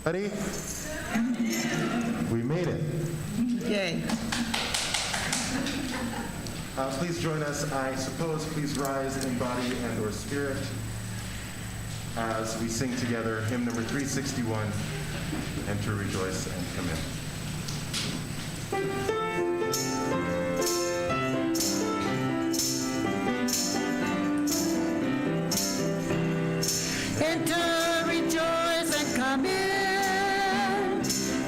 Ready? We made it. Yay. Please join us. I suppose please rise in body and or spirit as we sing together hymn number 361, Enter, Rejoice, and Come In. Enter, rejoice, and come in.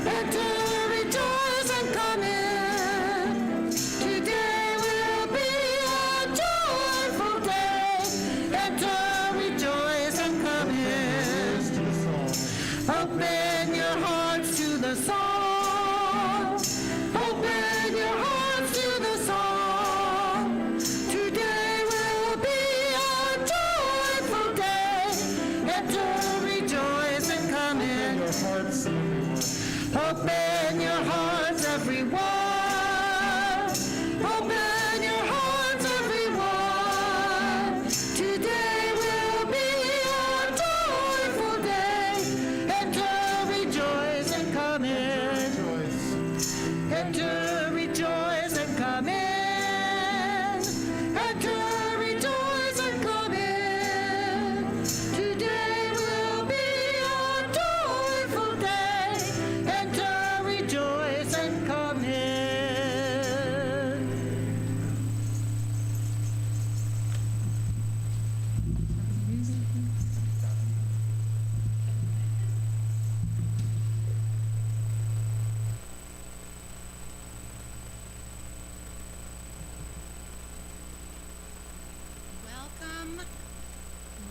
Enter, rejoice, and come in. Today will be a joyful day. Enter, rejoice, and come in. Open your hearts to the song. Open your hearts to the song. Today will be a joyful day. Enter, rejoice, and come in. Open your hearts, everyone. Open your hearts, everyone. Today will be a joyful day. Enter, rejoice, and come in. Enter, rejoice, and come in. Enter, rejoice, and come in. Today will be a joyful day. Enter, rejoice, and come in. Welcome,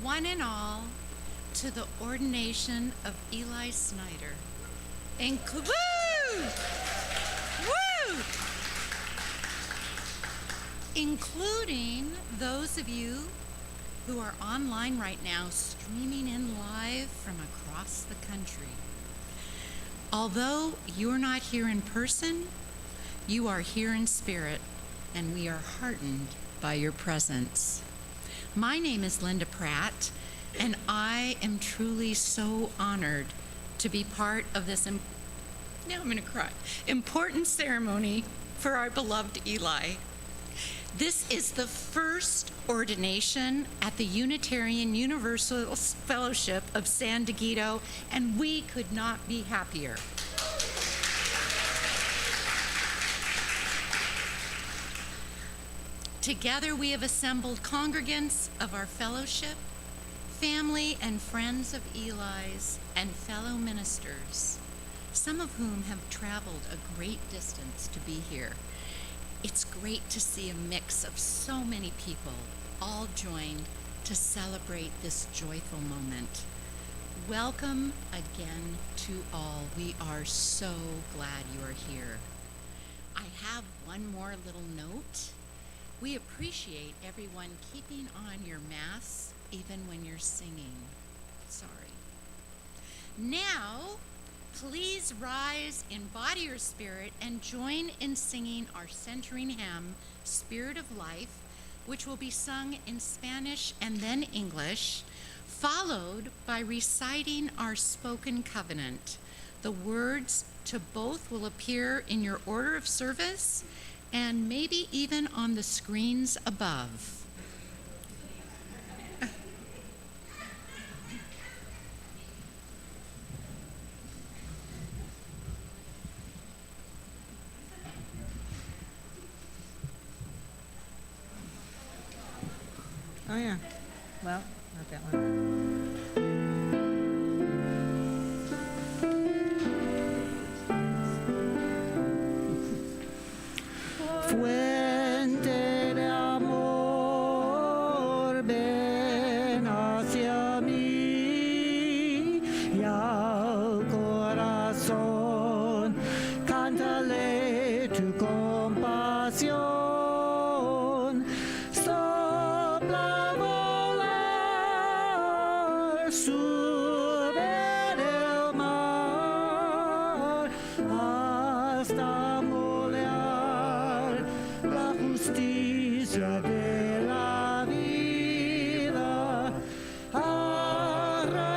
one and all, to the ordination of Eli Snider. Including those of you who are online right now, streaming in live from across the country. Although you're not here in person, you are here in spirit, and we are heartened by your presence. My name is Linda Pratt, and I am truly so honored to be part of this important ceremony for our beloved Eli. This is the first ordination at the Unitarian Universalist Fellowship of San Diego, and we could not be happier. Together we have assembled congregants of our fellowship, family and friends of Eli's, and fellow ministers, some of whom have traveled a great distance to be here. It's great to see a mix of so many people all joined to celebrate this joyful moment. Welcome again to all. We are so glad you are here. I have one more little note. We appreciate everyone keeping on your masks even when you're singing. Sorry. Now, please rise in body or spirit and join in singing our centering hymn, Spirit of Life, which will be sung in Spanish and then English, followed by reciting our spoken covenant. The words to both will appear in your order of service and maybe even on the screens above. Oh, yeah. Well, not that one. Fuente de amor, ven hacia mí y al corazón, cántale tu compasión. Sopla a volar, sube del mar hasta molear la justicia de la vida. Arraigame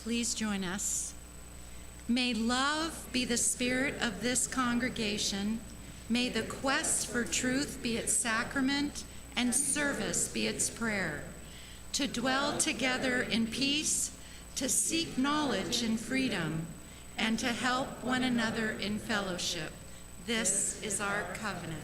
please join us. May love be the spirit of this congregation. May the quest for truth be its sacrament and service be its prayer. To dwell together in peace, to seek knowledge in freedom, and to help one another in fellowship. This is our covenant.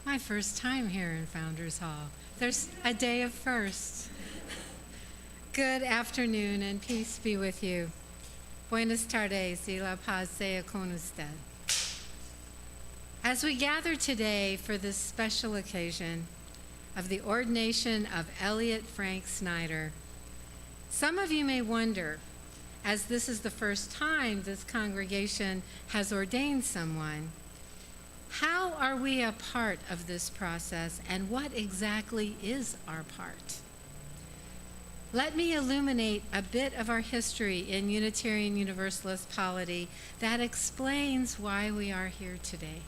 My first time here in Founders Hall. There's a day of firsts. Good afternoon and peace be with you. Buenas tardes y la paz sea con usted. As we gather today for this special occasion of the ordination of Elliot Frank Snider, some of you may wonder, as this is the first time this congregation has ordained someone, how are we a part of this process, and what exactly is our part? Let me illuminate a bit of our history in Unitarian Universalist polity that explains why we are here today.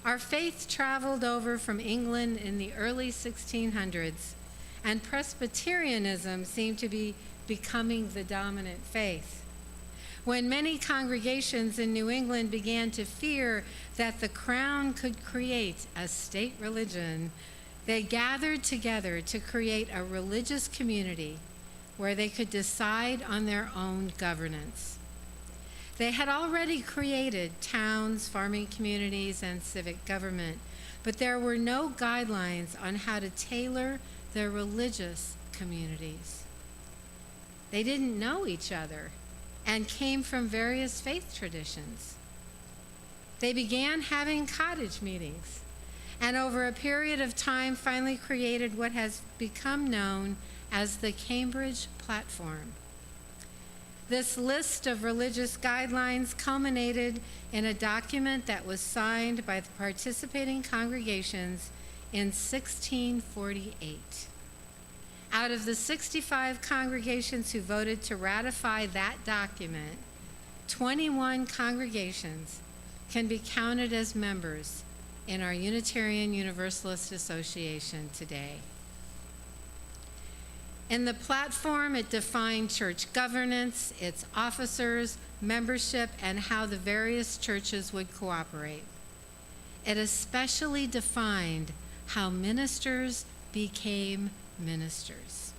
Our faith traveled over from England in the early 1600s, and Presbyterianism seemed to be becoming the dominant faith. When many congregations in New England began to fear that the crown could create a state religion, they gathered together to create a religious community where they could decide on their own governance. They had already created towns, farming communities, and civic government, but there were no guidelines on how to tailor their religious communities. They didn't know each other and came from various faith traditions. They began having cottage meetings, and over a period of time finally created what has become known as the Cambridge Platform. This list of religious guidelines culminated in a document that was signed by the participating congregations in 1648. Out of the 65 congregations who voted to ratify that document, 21 congregations can be counted as members in our Unitarian Universalist Association today. In the platform, it defined church governance, its officers, membership, and how the various churches would cooperate. It especially defined how ministers became ministers.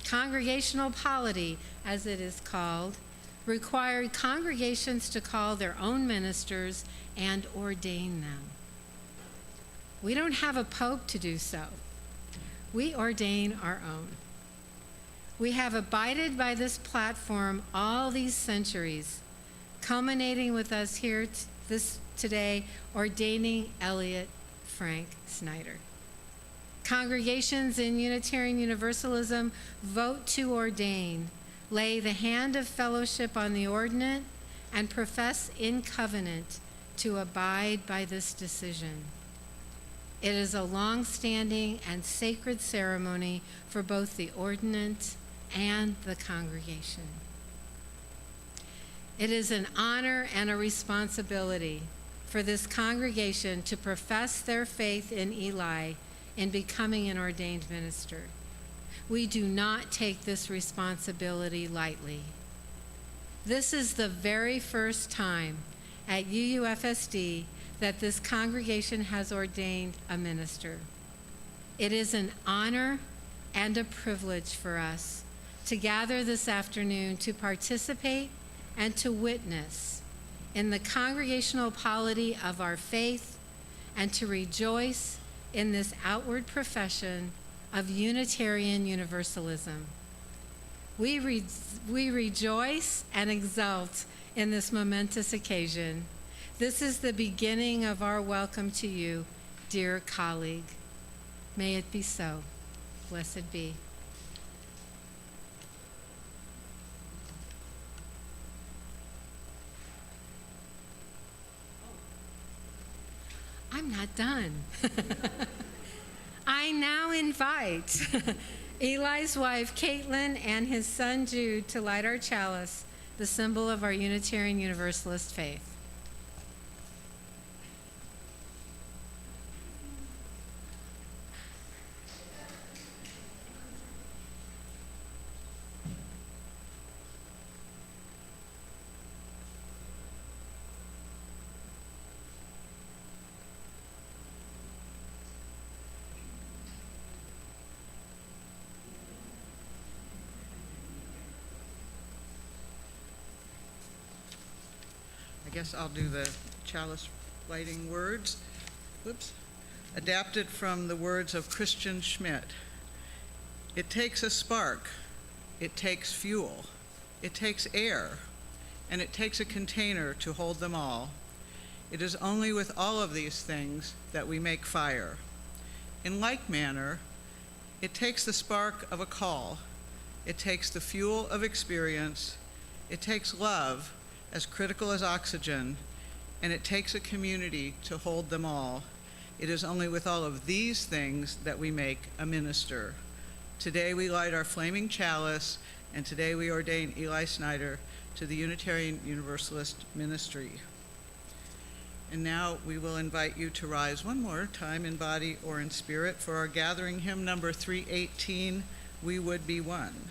Congregational polity, as it is called, required congregations to call their own ministers and ordain them. We don't have a pope to do so. We ordain our own. We have abided by this platform all these centuries, culminating with us here today ordaining Elliot Frank Snider. Congregations in Unitarian Universalism vote to ordain, lay the hand of fellowship on the ordinate, and profess in covenant to abide by this decision. It is a long-standing and sacred ceremony for both the ordinant and the congregation. It is an honor and a responsibility for this congregation to profess their faith in Eli in becoming an ordained minister. We do not take this responsibility lightly. This is the very first time at UUFSD that this congregation has ordained a minister. It is an honor and a privilege for us to gather this afternoon to participate and to witness in the congregational polity of our faith and to rejoice in this outward profession of Unitarian Universalism. We rejoice and exult in this momentous occasion. This is the beginning of our welcome to you, dear colleague. May it be so. Blessed be. I'm not done. I now invite Eli's wife, Caitlin, and his son, Jude, to light our chalice, the symbol of our Unitarian Universalist faith. I guess I'll do the chalice lighting words. Whoops. Adapted from the words of Christian Schmidt. It takes a spark, it takes fuel, it takes air, and it takes a container to hold them all. It is only with all of these things that we make fire. In like manner, it takes the spark of a call, it takes the fuel of experience, it takes love, as critical as oxygen, and it takes a community to hold them all. It is only with all of these things that we make a minister. Today we light our flaming chalice, and today we ordain Eli Snider to the Unitarian Universalist ministry. And now we will invite you to rise one more time in body or in spirit for our gathering hymn number 318, We Would Be One.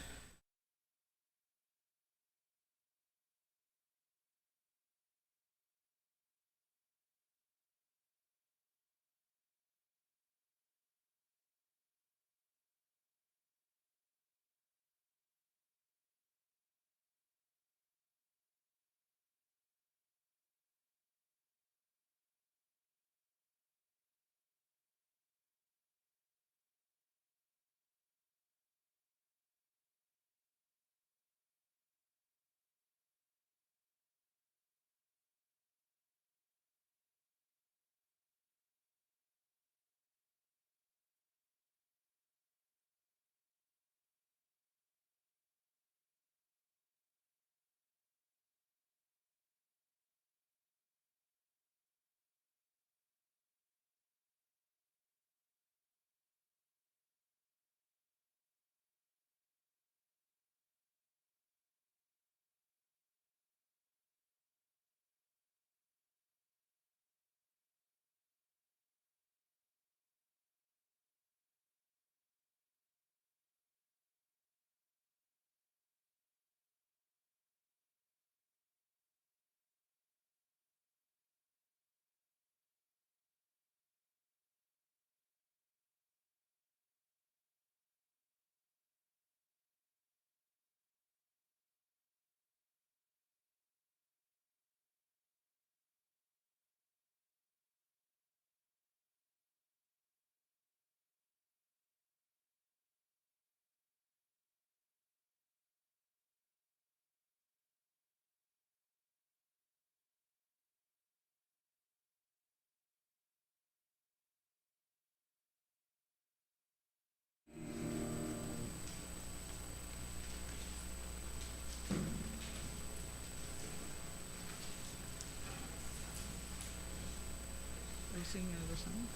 Are you singing another song?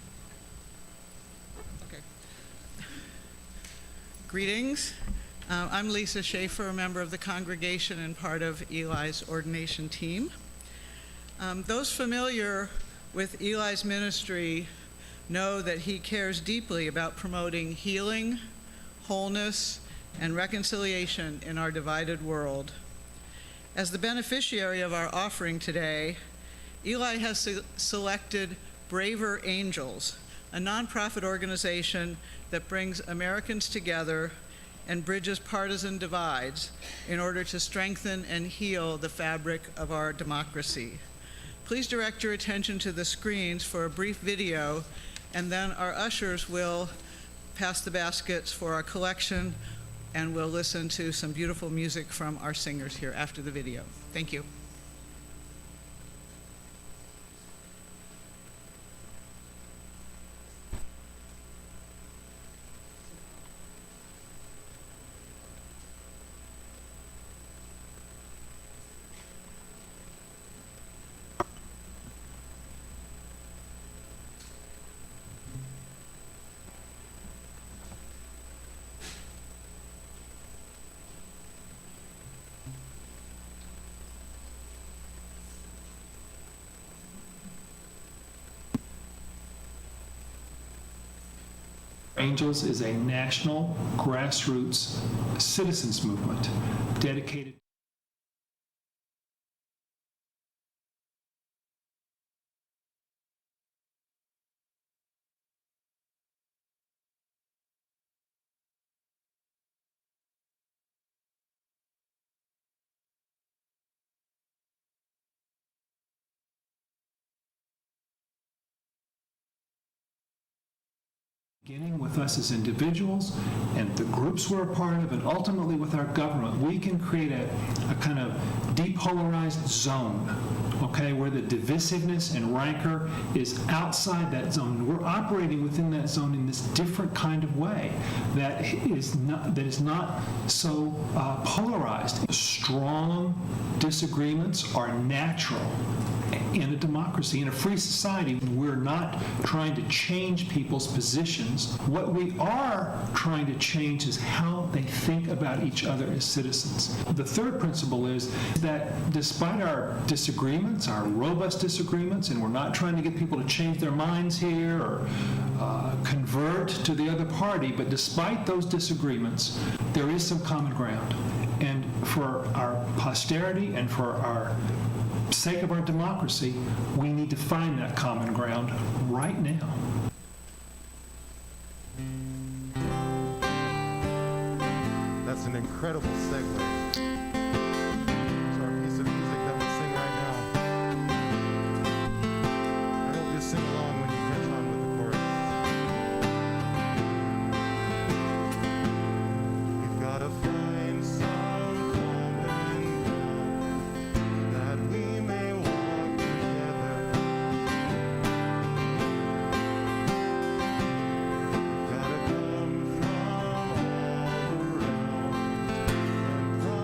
Okay. Greetings. I'm Lisa Schaefer, a member of the congregation and part of Eli's ordination team. Those familiar with Eli's ministry know that he cares deeply about promoting healing, wholeness, and reconciliation in our divided world. As the beneficiary of our offering today, Eli has selected Braver Angels, a nonprofit organization that brings Americans together and bridges partisan divides in order to strengthen and heal the fabric of our democracy. Please direct your attention to the screens for a brief video, and then our ushers will pass the baskets for our collection, and we'll listen to some beautiful music from our singers here after the video. Thank you. Angels is a national grassroots citizens movement dedicated beginning with us as individuals and the groups we're a part of, and ultimately with our government. We can create a kind of depolarized zone, okay, where the divisiveness and rancor is outside that zone. We're operating within that zone in this different kind of way that is not so polarized. Strong disagreements are natural in a democracy, in a free society. We're not trying to change people's positions. What we are trying to change is how they think about each other as citizens. The third principle is that despite our disagreements, our robust disagreements, and we're not trying to get people to change their minds here or convert to the other party, but despite those disagreements, there is some common ground. And for our posterity and for our sake of our democracy, we need to find that common ground right now. That's an incredible segue to our piece of music that we'll sing right now. I hope you sing along when you catch on with the chorus. We've got to find some common ground that we may walk together. We've got to come from all around and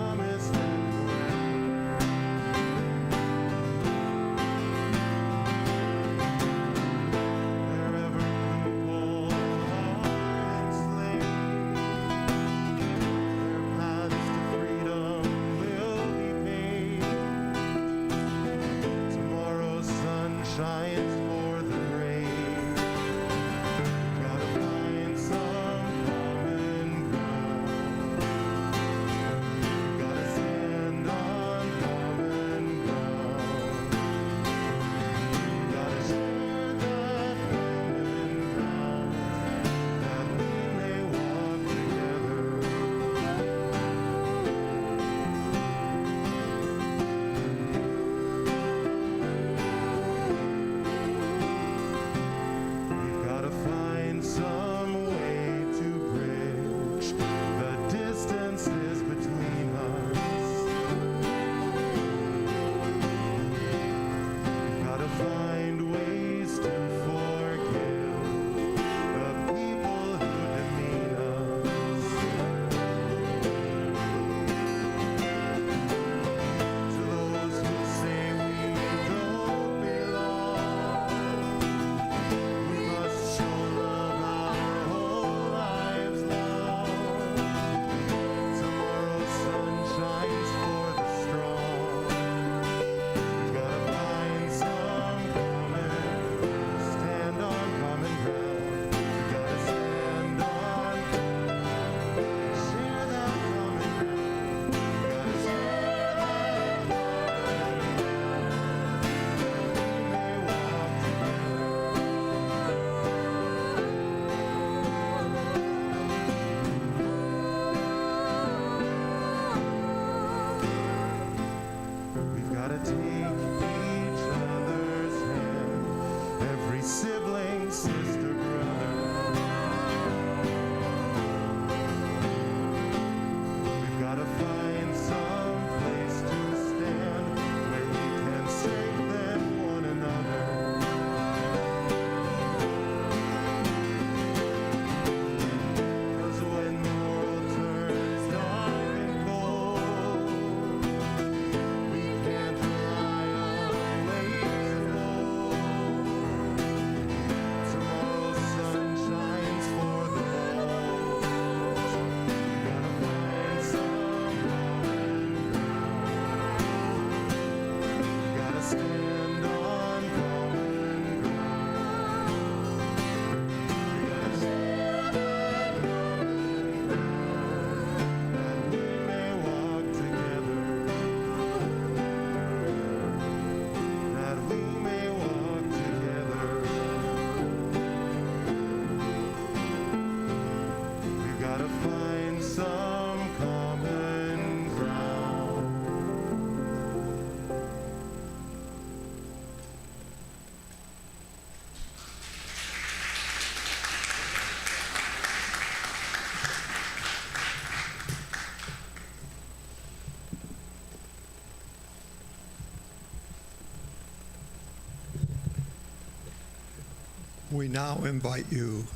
We now invite you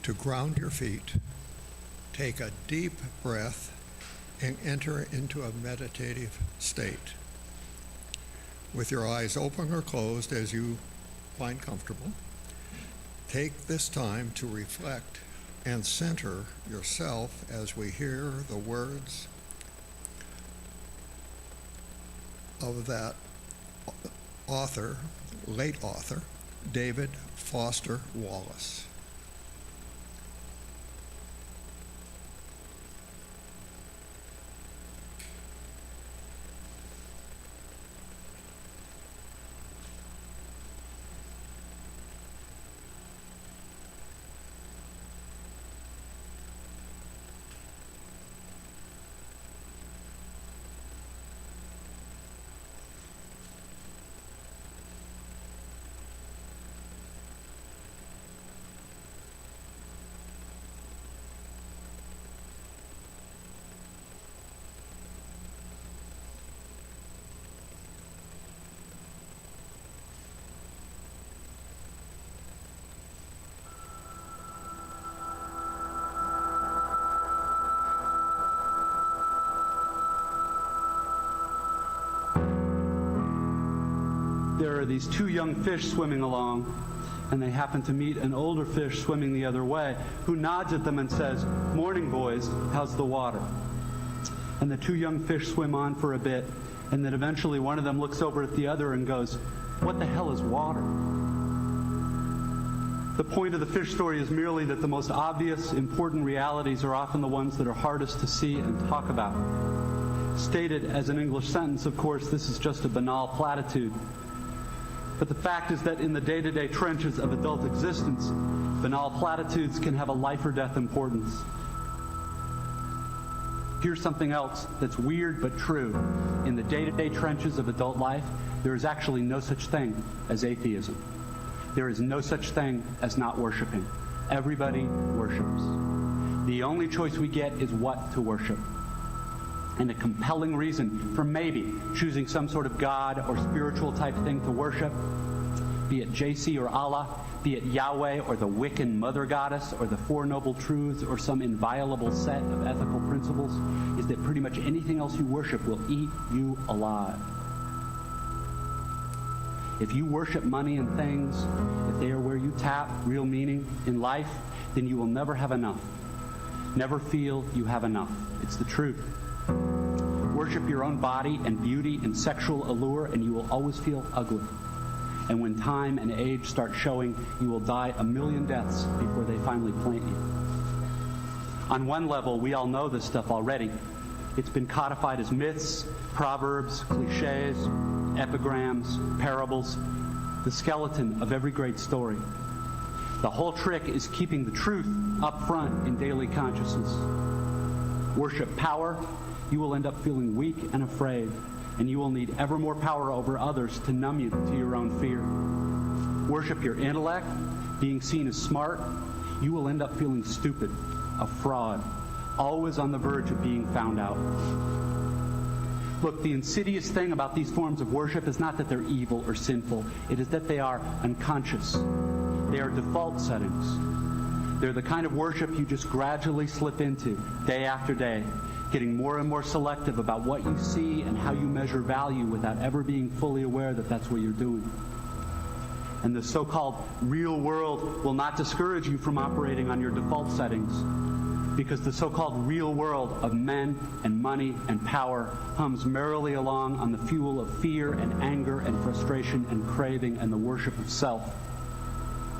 to ground your feet, take a deep breath, and enter into a meditative state. With your eyes open or closed as you find comfortable, take this time to reflect and center yourself as we hear the words of that author, late author, David Foster Wallace. There are these two young fish swimming along, and they happen to meet an older fish swimming the other way, who nods at them and says, "Morning, boys, how's the water?" And the two young fish swim on for a bit, and then eventually one of them looks over at the other and goes, "What the hell is water?" The point of the fish story is merely that the most obvious, important realities are often the ones that are hardest to see and talk about. Stated as an English sentence, of course, this is just a banal platitude. But the fact is that in the day-to-day trenches of adult existence, banal platitudes can have a life or death importance. Here's something else that's weird but true. In the day-to-day trenches of adult life, there is actually no such thing as atheism. There is no such thing as not worshiping. Everybody worships. The only choice we get is what to worship. And a compelling reason for maybe choosing some sort of God or spiritual type thing to worship, be it JC or Allah, be it Yahweh or the Wiccan Mother Goddess or the Four Noble Truths or some inviolable set of ethical principles, is that pretty much anything else you worship will eat you alive. If you worship money and things, if they are where you tap real meaning in life, then you will never have enough. Never feel you have enough. It's the truth. Worship your own body and beauty and sexual allure, and you will always feel ugly. And when time and age start showing, you will die a million deaths before they finally plant you. On one level, we all know this stuff already. It's been codified as myths, proverbs, cliches, epigrams, parables, the skeleton of every great story. The whole trick is keeping the truth up front in daily consciousness. Worship power, you will end up feeling weak and afraid, and you will need ever more power over others to numb you to your own fear. Worship your intellect, being seen as smart, you will end up feeling stupid, a fraud, always on the verge of being found out. Look, the insidious thing about these forms of worship is not that they're evil or sinful. It is that they are unconscious. They are default settings. They're the kind of worship you just gradually slip into day after day, getting more and more selective about what you see and how you measure value without ever being fully aware that that's what you're doing. And the so-called real world will not discourage you from operating on your default settings, because the so-called real world of men and money and power hums merrily along on the fuel of fear and anger and frustration and craving and the worship of self.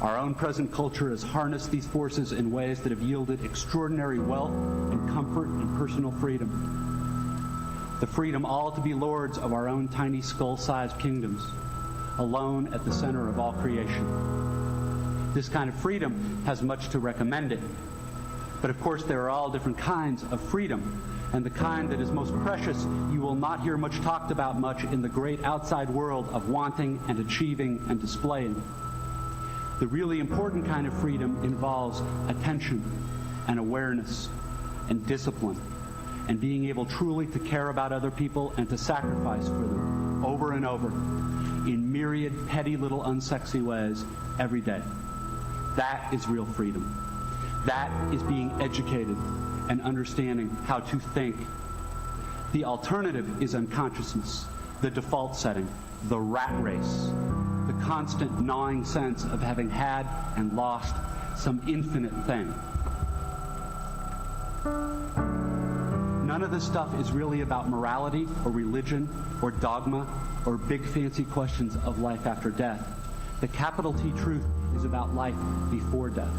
Our own present culture has harnessed these forces in ways that have yielded extraordinary wealth and comfort and personal freedom. The freedom all to be lords of our own tiny skull-sized kingdoms, alone at the center of all creation. This kind of freedom has much to recommend it. But of course, there are all different kinds of freedom, and the kind that is most precious you will not hear much talked about much in the great outside world of wanting and achieving and displaying. The really important kind of freedom involves attention and awareness and discipline and being able truly to care about other people and to sacrifice for them over and over in myriad petty little unsexy ways every day. That is real freedom. That is being educated and understanding how to think. The alternative is unconsciousness, the default setting, the rat race, the constant gnawing sense of having had and lost some infinite thing. None of this stuff is really about morality or religion or dogma or big fancy questions of life after death. The capital T truth is about life before death.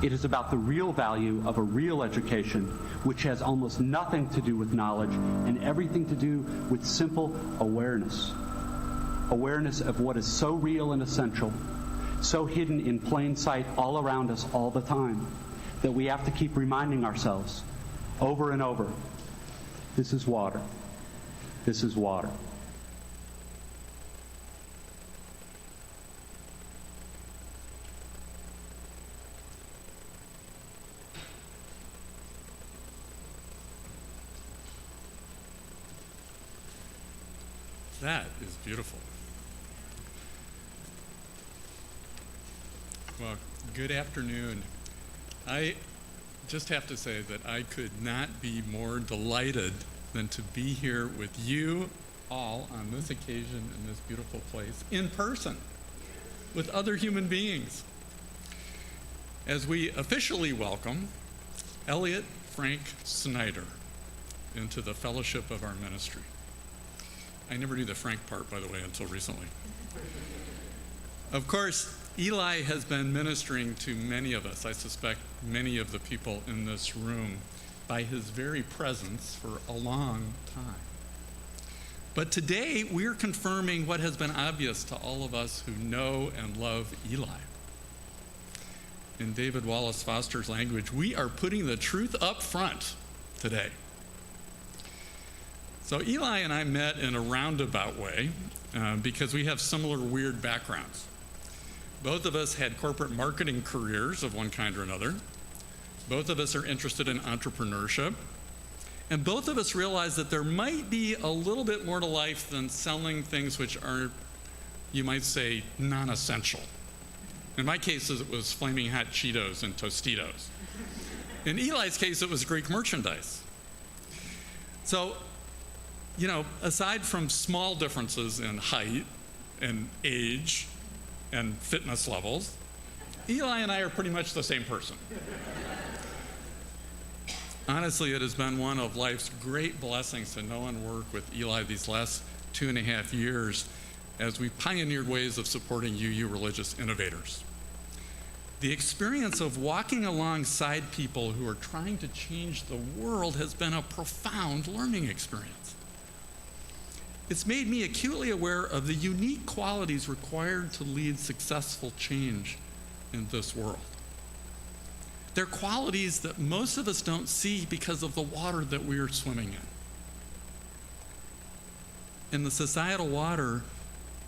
It is about the real value of a real education, which has almost nothing to do with knowledge and everything to do with simple awareness. Awareness of what is so real and essential, so hidden in plain sight all around us all the time, that we have to keep reminding ourselves over and over, this is water. This is water. That is beautiful. Well, good afternoon. I just have to say that I could not be more delighted than to be here with you all on this occasion in this beautiful place, in person, with other human beings, as we officially welcome Elliot Frank Snider into the fellowship of our ministry. I never knew the Frank part, by the way, until recently. Of course, Eli has been ministering to many of us, I suspect many of the people in this room, by his very presence for a long time. But today, we're confirming what has been obvious to all of us who know and love Eli. In David Wallace Foster's language, we are putting the truth up front today. So Eli and I met in a roundabout way because we have similar weird backgrounds. Both of us had corporate marketing careers of one kind or another. Both of us are interested in entrepreneurship. And both of us realize that there might be a little bit more to life than selling things which are, you might say, non-essential. In my case, it was flaming hot Cheetos and Tostitos. In Eli's case, it was Greek merchandise. So, you know, aside from small differences in height and age and fitness levels, Eli and I are pretty much the same person. Honestly, it has been one of life's great blessings to know and work with Eli these last 2.5 years as we pioneered ways of supporting UU religious innovators. The experience of walking alongside people who are trying to change the world has been a profound learning experience. It's made me acutely aware of the unique qualities required to lead successful change in this world. They're qualities that most of us don't see because of the water that we are swimming in. And the societal water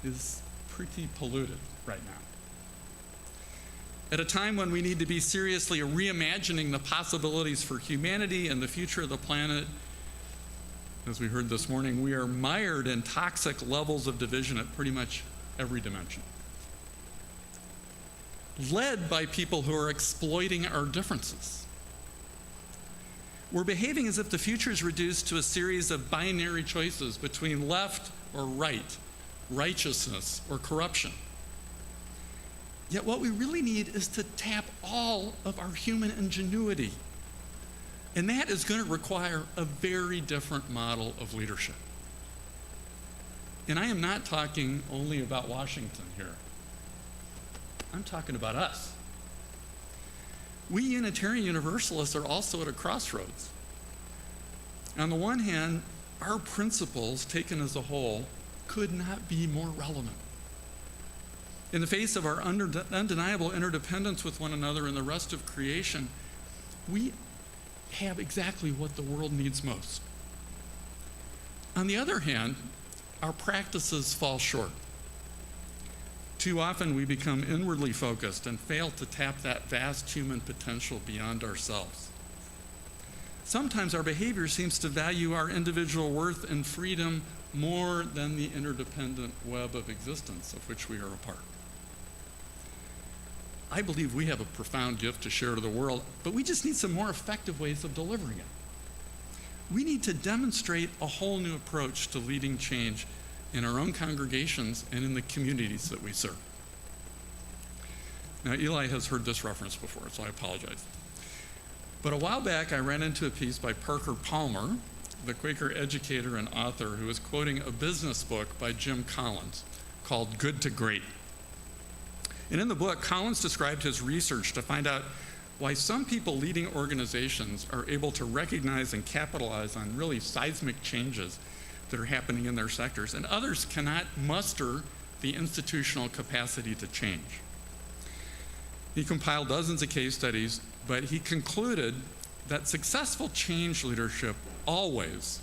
is pretty polluted right now. At a time when we need to be seriously reimagining the possibilities for humanity and the future of the planet, as we heard this morning, we are mired in toxic levels of division at pretty much every dimension, led by people who are exploiting our differences. We're behaving as if the future is reduced to a series of binary choices between left or right, righteousness or corruption. Yet what we really need is to tap all of our human ingenuity. And that is going to require a very different model of leadership. And I am not talking only about Washington here. I'm talking about us. We Unitarian Universalists are also at a crossroads. On the one hand, our principles, taken as a whole, could not be more relevant. In the face of our undeniable interdependence with one another and the rest of creation, we have exactly what the world needs most. On the other hand, our practices fall short. Too often we become inwardly focused and fail to tap that vast human potential beyond ourselves. Sometimes our behavior seems to value our individual worth and freedom more than the interdependent web of existence of which we are a part. I believe we have a profound gift to share to the world, but we just need some more effective ways of delivering it. We need to demonstrate a whole new approach to leading change in our own congregations and in the communities that we serve. Now, Eli has heard this reference before, so I apologize. But a while back, I ran into a piece by Parker Palmer, the Quaker educator and author, who was quoting a business book by Jim Collins called Good to Great. And in the book, Collins described his research to find out why some people leading organizations are able to recognize and capitalize on really seismic changes that are happening in their sectors, and others cannot muster the institutional capacity to change. He compiled dozens of case studies, but he concluded that successful change leadership always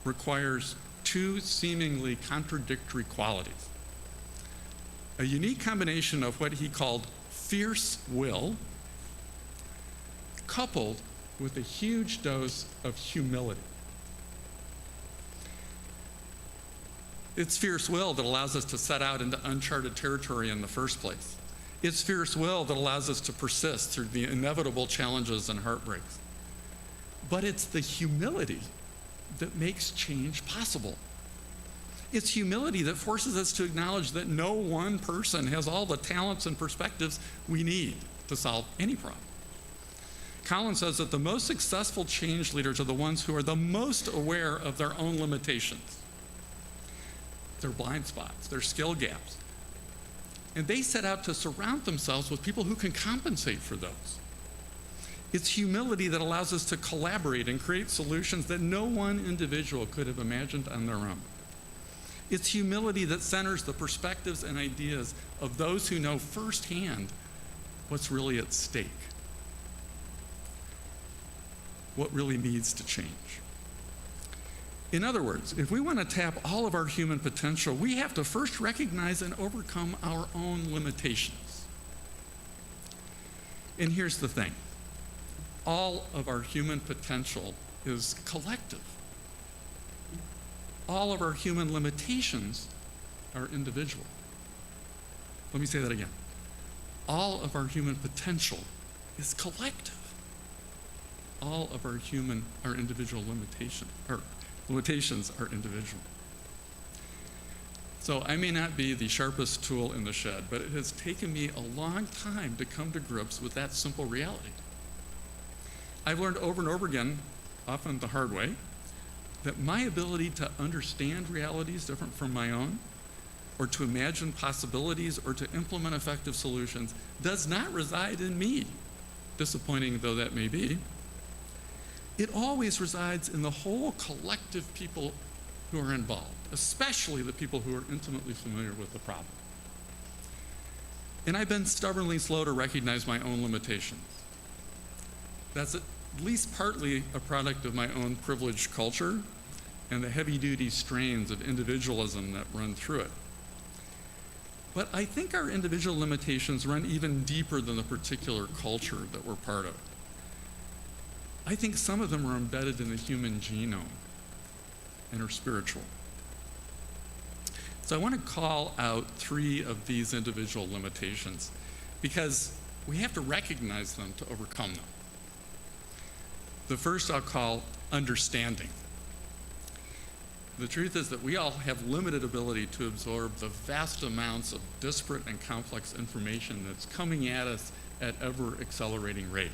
requires two seemingly contradictory qualities: a unique combination of what he called fierce will, coupled with a huge dose of humility. It's fierce will that allows us to set out into uncharted territory in the first place. It's fierce will that allows us to persist through the inevitable challenges and heartbreaks. But it's the humility that makes change possible. It's humility that forces us to acknowledge that no one person has all the talents and perspectives we need to solve any problem. Collins says that the most successful change leaders are the ones who are the most aware of their own limitations, their blind spots, their skill gaps. And they set out to surround themselves with people who can compensate for those. It's humility that allows us to collaborate and create solutions that no one individual could have imagined on their own. It's humility that centers the perspectives and ideas of those who know firsthand what's really at stake, what really needs to change. In other words, if we want to tap all of our human potential, we have to first recognize and overcome our own limitations. And here's the thing: all of our human potential is collective. All of our human limitations are individual. Let me say that again. All of our human potential is collective. All of our individual limitations are individual. So I may not be the sharpest tool in the shed, but it has taken me a long time to come to grips with that simple reality. I've learned over and over again, often the hard way, that my ability to understand realities different from my own, or to imagine possibilities, or to implement effective solutions does not reside in me, disappointing though that may be. It always resides in the whole collective people who are involved, especially the people who are intimately familiar with the problem. And I've been stubbornly slow to recognize my own limitations. That's at least partly a product of my own privileged culture and the heavy-duty strains of individualism that run through it. But I think our individual limitations run even deeper than the particular culture that we're part of. I think some of them are embedded in the human genome and are spiritual. So I want to call out 3 of these individual limitations because we have to recognize them to overcome them. The first I'll call understanding. The truth is that we all have limited ability to absorb the vast amounts of disparate and complex information that's coming at us at ever-accelerating rate.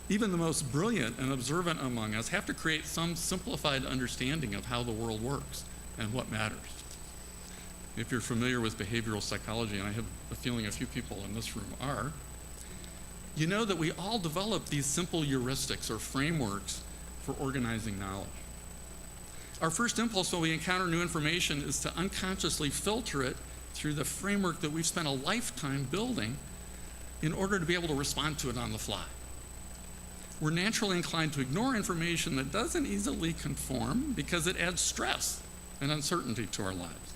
Even the most brilliant and observant among us have to create some simplified understanding of how the world works and what matters. If you're familiar with behavioral psychology, and I have a feeling a few people in this room are, you know that we all develop these simple heuristics or frameworks for organizing knowledge. Our first impulse when we encounter new information is to unconsciously filter it through the framework that we've spent a lifetime building in order to be able to respond to it on the fly. We're naturally inclined to ignore information that doesn't easily conform because it adds stress and uncertainty to our lives.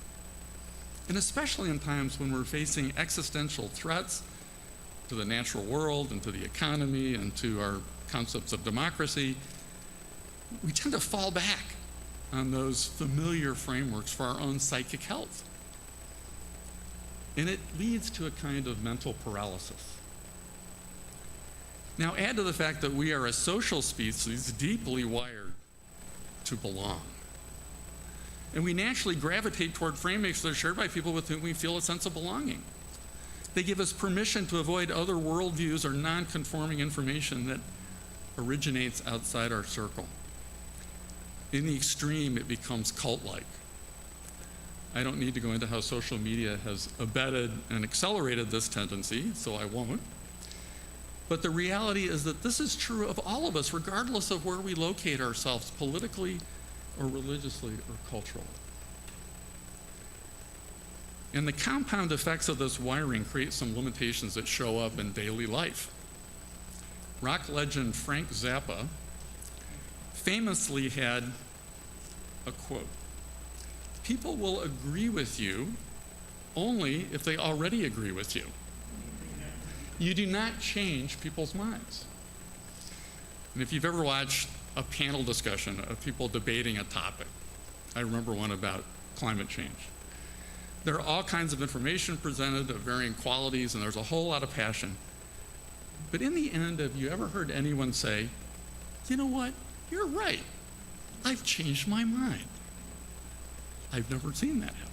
And especially in times when we're facing existential threats to the natural world and to the economy and to our concepts of democracy, we tend to fall back on those familiar frameworks for our own psychic health. And it leads to a kind of mental paralysis. Now add to the fact that we are a social species deeply wired to belong. And we naturally gravitate toward frameworks that are shared by people with whom we feel a sense of belonging. They give us permission to avoid other worldviews or non-conforming information that originates outside our circle. In the extreme, it becomes cult-like. I don't need to go into how social media has abetted and accelerated this tendency, so I won't. But the reality is that this is true of all of us, regardless of where we locate ourselves politically or religiously or culturally. And the compound effects of this wiring create some limitations that show up in daily life. Rock legend Frank Zappa famously had a quote: "People will agree with you only if they already agree with you. You do not change people's minds." And if you've ever watched a panel discussion of people debating a topic, I remember one about climate change. There are all kinds of information presented of varying qualities, and there's a whole lot of passion. But in the end, have you ever heard anyone say, "You know what, you're right, I've changed my mind"? I've never seen that happen.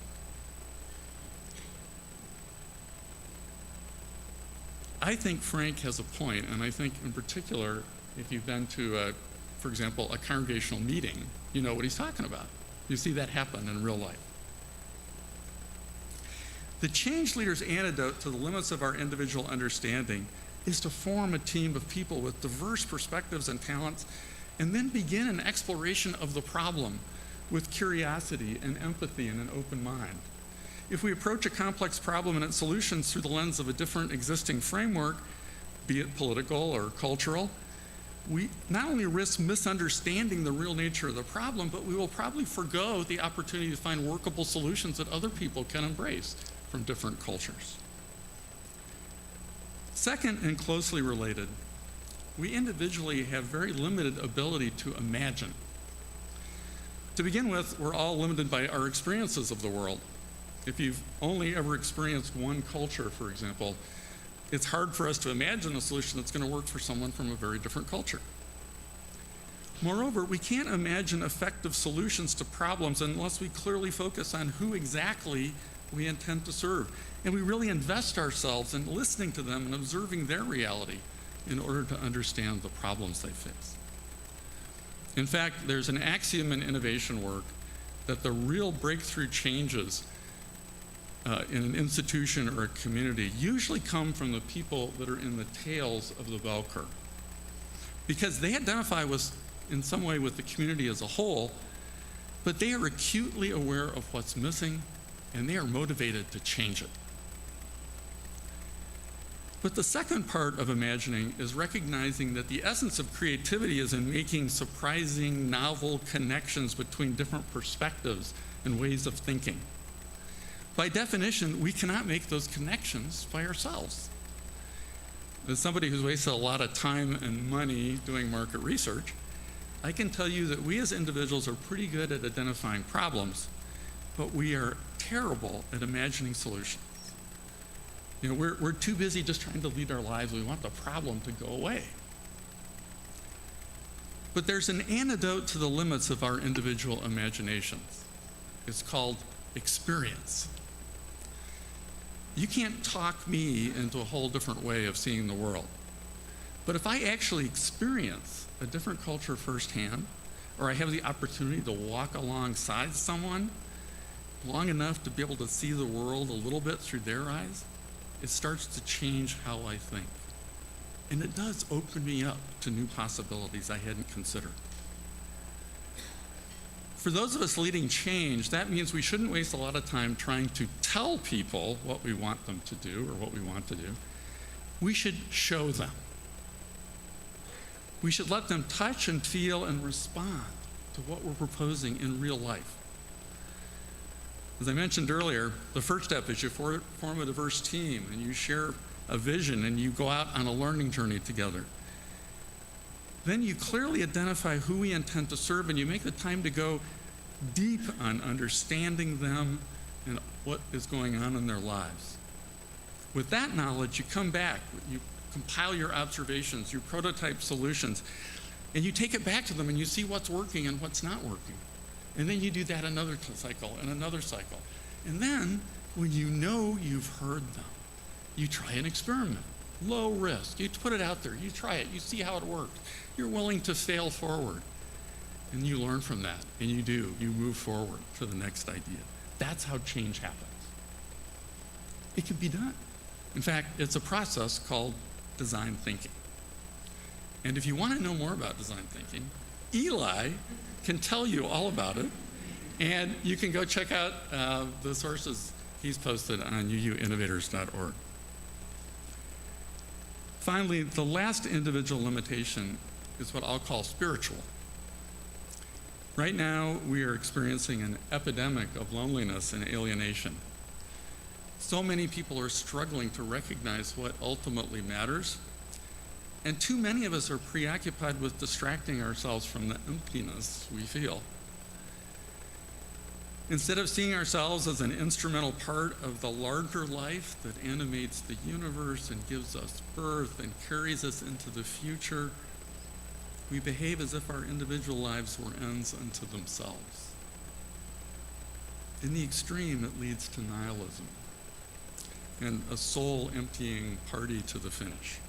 I think Frank has a point, and I think in particular, if you've been to, for example, a congregational meeting, you know what he's talking about. You see that happen in real life. The change leader's antidote to the limits of our individual understanding is to form a team of people with diverse perspectives and talents, and then begin an exploration of the problem with curiosity and empathy and an open mind. If we approach a complex problem and its solutions through the lens of a different existing framework, be it political or cultural, we not only risk misunderstanding the real nature of the problem, but we will probably forgo the opportunity to find workable solutions that other people can embrace from different cultures. Second, and closely related, we individually have very limited ability to imagine. To begin with, we're all limited by our experiences of the world. If you've only ever experienced one culture, for example, it's hard for us to imagine a solution that's going to work for someone from a very different culture. Moreover, we can't imagine effective solutions to problems unless we clearly focus on who exactly we intend to serve. And we really invest ourselves in listening to them and observing their reality in order to understand the problems they face. In fact, there's an axiom in innovation work that the real breakthrough changes in an institution or a community usually come from the people that are in the tails of the bell curve, because they identify with, in some way, with the community as a whole, but they are acutely aware of what's missing and they are motivated to change it. But the second part of imagining is recognizing that the essence of creativity is in making surprising, novel connections between different perspectives and ways of thinking. By definition, we cannot make those connections by ourselves. As somebody who's wasted a lot of time and money doing market research, I can tell you that we as individuals are pretty good at identifying problems, but we are terrible at imagining solutions. You know, we're too busy just trying to lead our lives. We want the problem to go away. But there's an antidote to the limits of our individual imaginations. It's called experience. You can't talk me into a whole different way of seeing the world. But if I actually experience a different culture firsthand, or I have the opportunity to walk alongside someone long enough to be able to see the world a little bit through their eyes, it starts to change how I think. And it does open me up to new possibilities I hadn't considered. For those of us leading change, that means we shouldn't waste a lot of time trying to tell people what we want them to do or what we want to do. We should show them. We should let them touch and feel and respond to what we're proposing in real life. As I mentioned earlier, the first step is you form a diverse team and you share a vision and you go out on a learning journey together. Then you clearly identify who we intend to serve and you make the time to go deep on understanding them and what is going on in their lives. With that knowledge, you come back, you compile your observations, you prototype solutions, and you take it back to them and you see what's working and what's not working. And then you do that another cycle and another cycle. And then, when you know you've heard them, you try an experiment. Low risk. You put it out there. You try it. You see how it works. You're willing to fail forward. And you learn from that. And you do. You move forward to the next idea. That's how change happens. It can be done. In fact, it's a process called design thinking. And if you want to know more about design thinking, Eli can tell you all about it. And you can go check out the sources he's posted on uuinnovators.org. Finally, the last individual limitation is what I'll call spiritual. Right now, we are experiencing an epidemic of loneliness and alienation. So many people are struggling to recognize what ultimately matters, and too many of us are preoccupied with distracting ourselves from the emptiness we feel. Instead of seeing ourselves as an instrumental part of the larger life that animates the universe and gives us birth and carries us into the future, we behave as if our individual lives were ends unto themselves. In the extreme, it leads to nihilism and a soul-emptying party to the finish.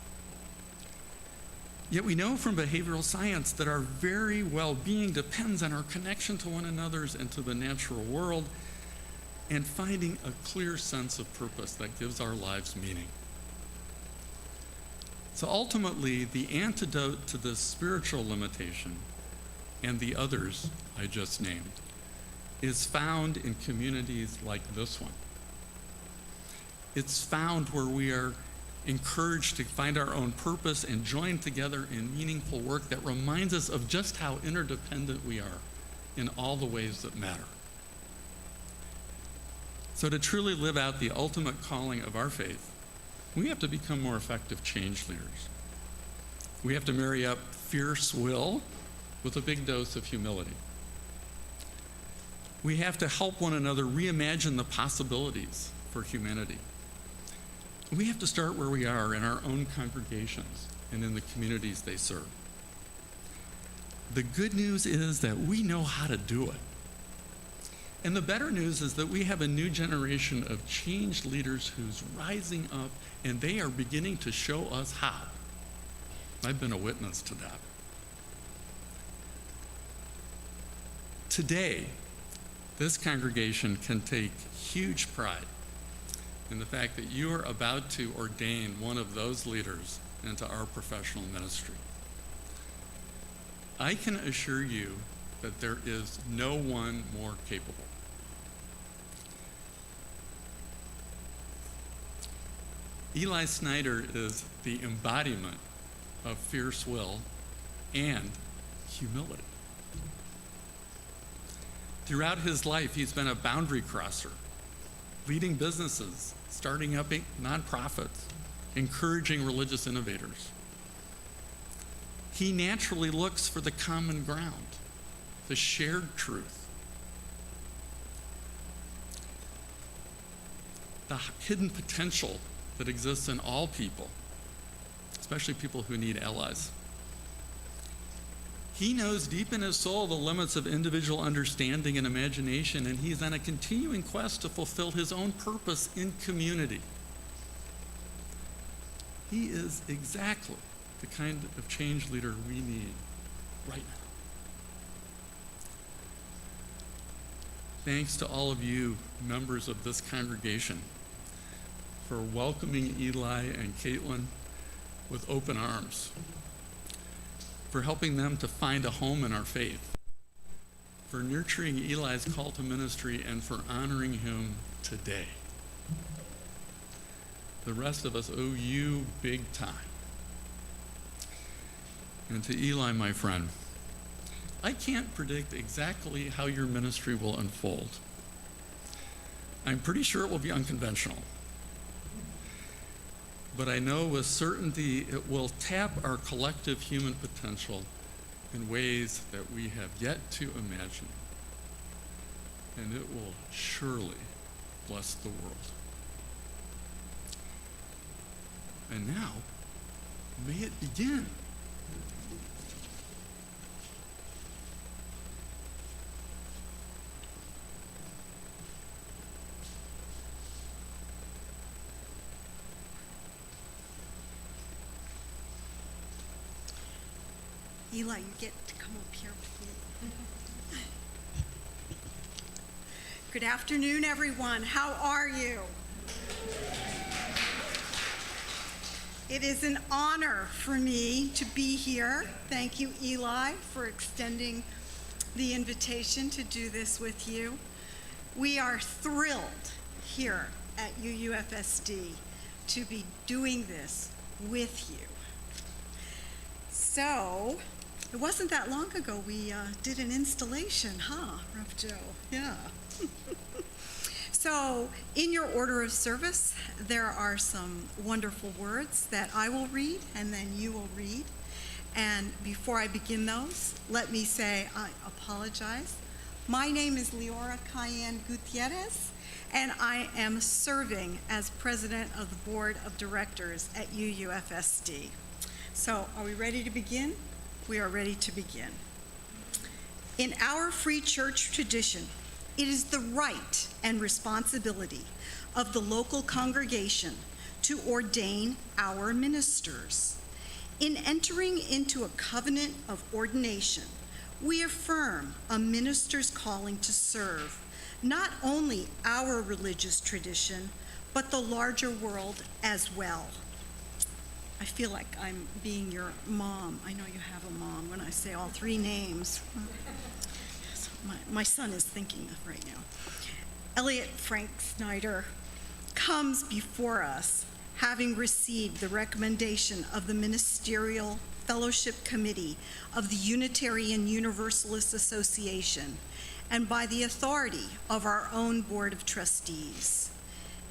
Yet we know from behavioral science that our very well-being depends on our connection to one another and to the natural world, and finding a clear sense of purpose that gives our lives meaning. So ultimately, the antidote to this spiritual limitation and the others I just named is found in communities like this one. It's found where we are encouraged to find our own purpose and join together in meaningful work that reminds us of just how interdependent we are in all the ways that matter. So to truly live out the ultimate calling of our faith, we have to become more effective change leaders. We have to marry up fierce will with a big dose of humility. We have to help one another reimagine the possibilities for humanity. We have to start where we are in our own congregations and in the communities they serve. The good news is that we know how to do it. And the better news is that we have a new generation of change leaders who's rising up, and they are beginning to show us how. I've been a witness to that. Today, this congregation can take huge pride in the fact that you are about to ordain one of those leaders into our professional ministry. I can assure you that there is no one more capable. Eli Snider is the embodiment of fierce will and humility. Throughout his life, he's been a boundary crosser, leading businesses, starting up nonprofits, encouraging religious innovators. He naturally looks for the common ground, the shared truth, the hidden potential that exists in all people, especially people who need allies. He knows deep in his soul the limits of individual understanding and imagination, and he's on a continuing quest to fulfill his own purpose in community. He is exactly the kind of change leader we need right now. Thanks to all of you, members of this congregation, for welcoming Eli and Caitlin with open arms, for helping them to find a home in our faith, for nurturing Eli's call to ministry, and for honoring him today. The rest of us owe you big time. And to Eli, my friend, I can't predict exactly how your ministry will unfold. I'm pretty sure it will be unconventional. But I know with certainty it will tap our collective human potential in ways that we have yet to imagine. And it will surely bless the world. And now, may it begin. Eli, you get to come up here with me. Good afternoon, everyone. How are you? It is an honor for me to be here. Thank you, Eli, for extending the invitation to do this with you. We are thrilled here at UUFSD to be doing this with you. So, it wasn't that long ago we did an installation, huh, Rev Joe? Yeah. So, in your order of service, there are some wonderful words that I will read and then you will read. And before I begin those, let me say I apologize. My name is Leora Cayenne Gutierrez, and I am serving as president of the board of directors at UUFSD. So, are we ready to begin? We are ready to begin. In our free church tradition, it is the right and responsibility of the local congregation to ordain our ministers. In entering into a covenant of ordination, we affirm a minister's calling to serve not only our religious tradition, but the larger world as well. I feel like I'm being your mom. I know you have a mom when I say all three names. My son is thinking of right now. Elliot Frank Snider comes before us having received the recommendation of the Ministerial Fellowship Committee of the Unitarian Universalist Association and by the authority of our own Board of Trustees.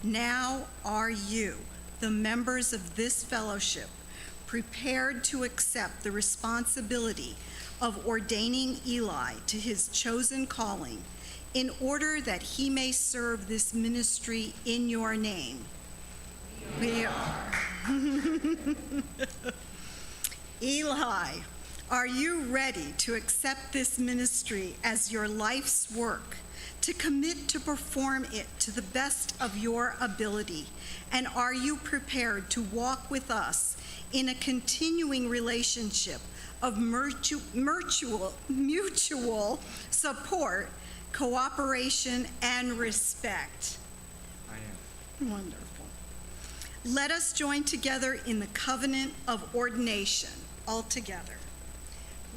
Now are you, the members of this fellowship, prepared to accept the responsibility of ordaining Eli to his chosen calling in order that he may serve this ministry in your name? We are. Eli, are you ready to accept this ministry as your life's work, to commit to perform it to the best of your ability? And are you prepared to walk with us in a continuing relationship of mutual support, cooperation, and respect? I am. Wonderful. Let us join together in the covenant of ordination, all together.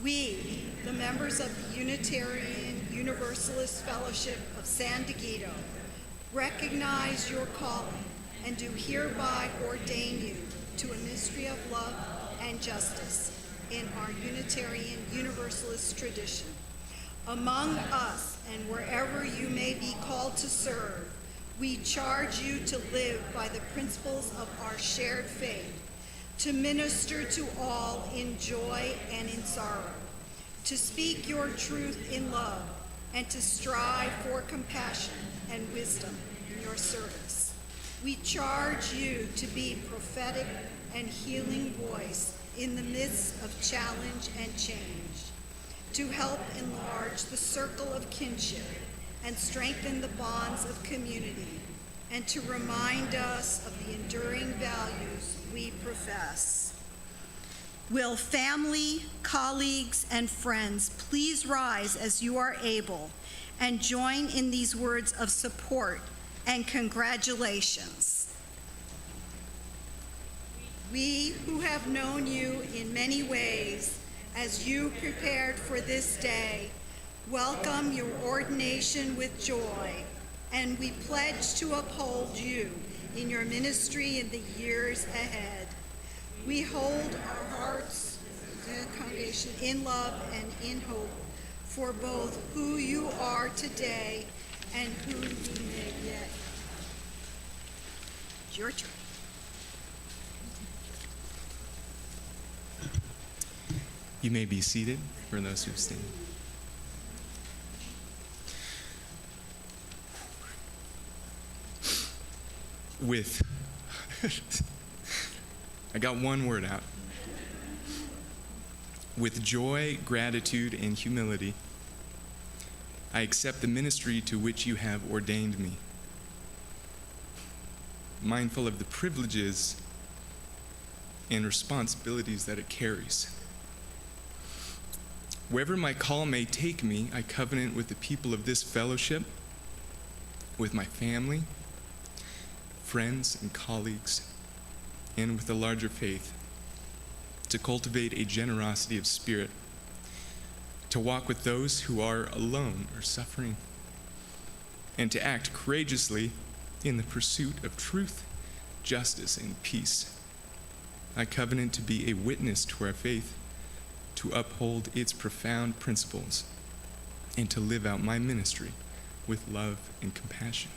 We, the members of the Unitarian Universalist Fellowship of San Diego, recognize your calling and do hereby ordain you to a ministry of love and justice in our Unitarian Universalist tradition. Among us and wherever you may be called to serve, we charge you to live by the principles of our shared faith, to minister to all in joy and in sorrow, to speak your truth in love, and to strive for compassion and wisdom in your service. We charge you to be prophetic and healing voice in the midst of challenge and change, to help enlarge the circle of kinship and strengthen the bonds of community, and to remind us of the enduring values we profess. Will family, colleagues, and friends please rise as you are able and join in these words of support and congratulations. We who have known you in many ways as you prepared for this day, welcome your ordination with joy, and we pledge to uphold you in your ministry in the years ahead. We hold our hearts, the congregation, in love and in hope for both who you are today and who you may yet. It's your turn. You may be seated for those who stand. I got one word out. With joy, gratitude, and humility, I accept the ministry to which you have ordained me, mindful of the privileges and responsibilities that it carries. Wherever my call may take me, I covenant with the people of this fellowship, with my family, friends, and colleagues, and with the larger faith, to cultivate a generosity of spirit, to walk with those who are alone or suffering, and to act courageously in the pursuit of truth, justice, and peace. I covenant to be a witness to our faith, to uphold its profound principles, and to live out my ministry with love and compassion.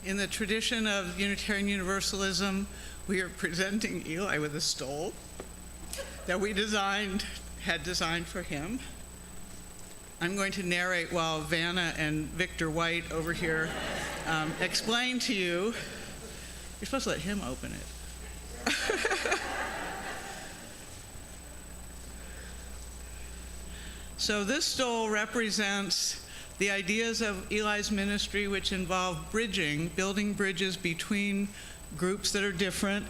In the tradition of Unitarian Universalism, we are presenting Eli with a stole that we had designed for him. I'm going to narrate while Vanna and Victor White over here explain to you. You're supposed to let him open it. So this stole represents the ideas of Eli's ministry, which involve building bridges between groups that are different.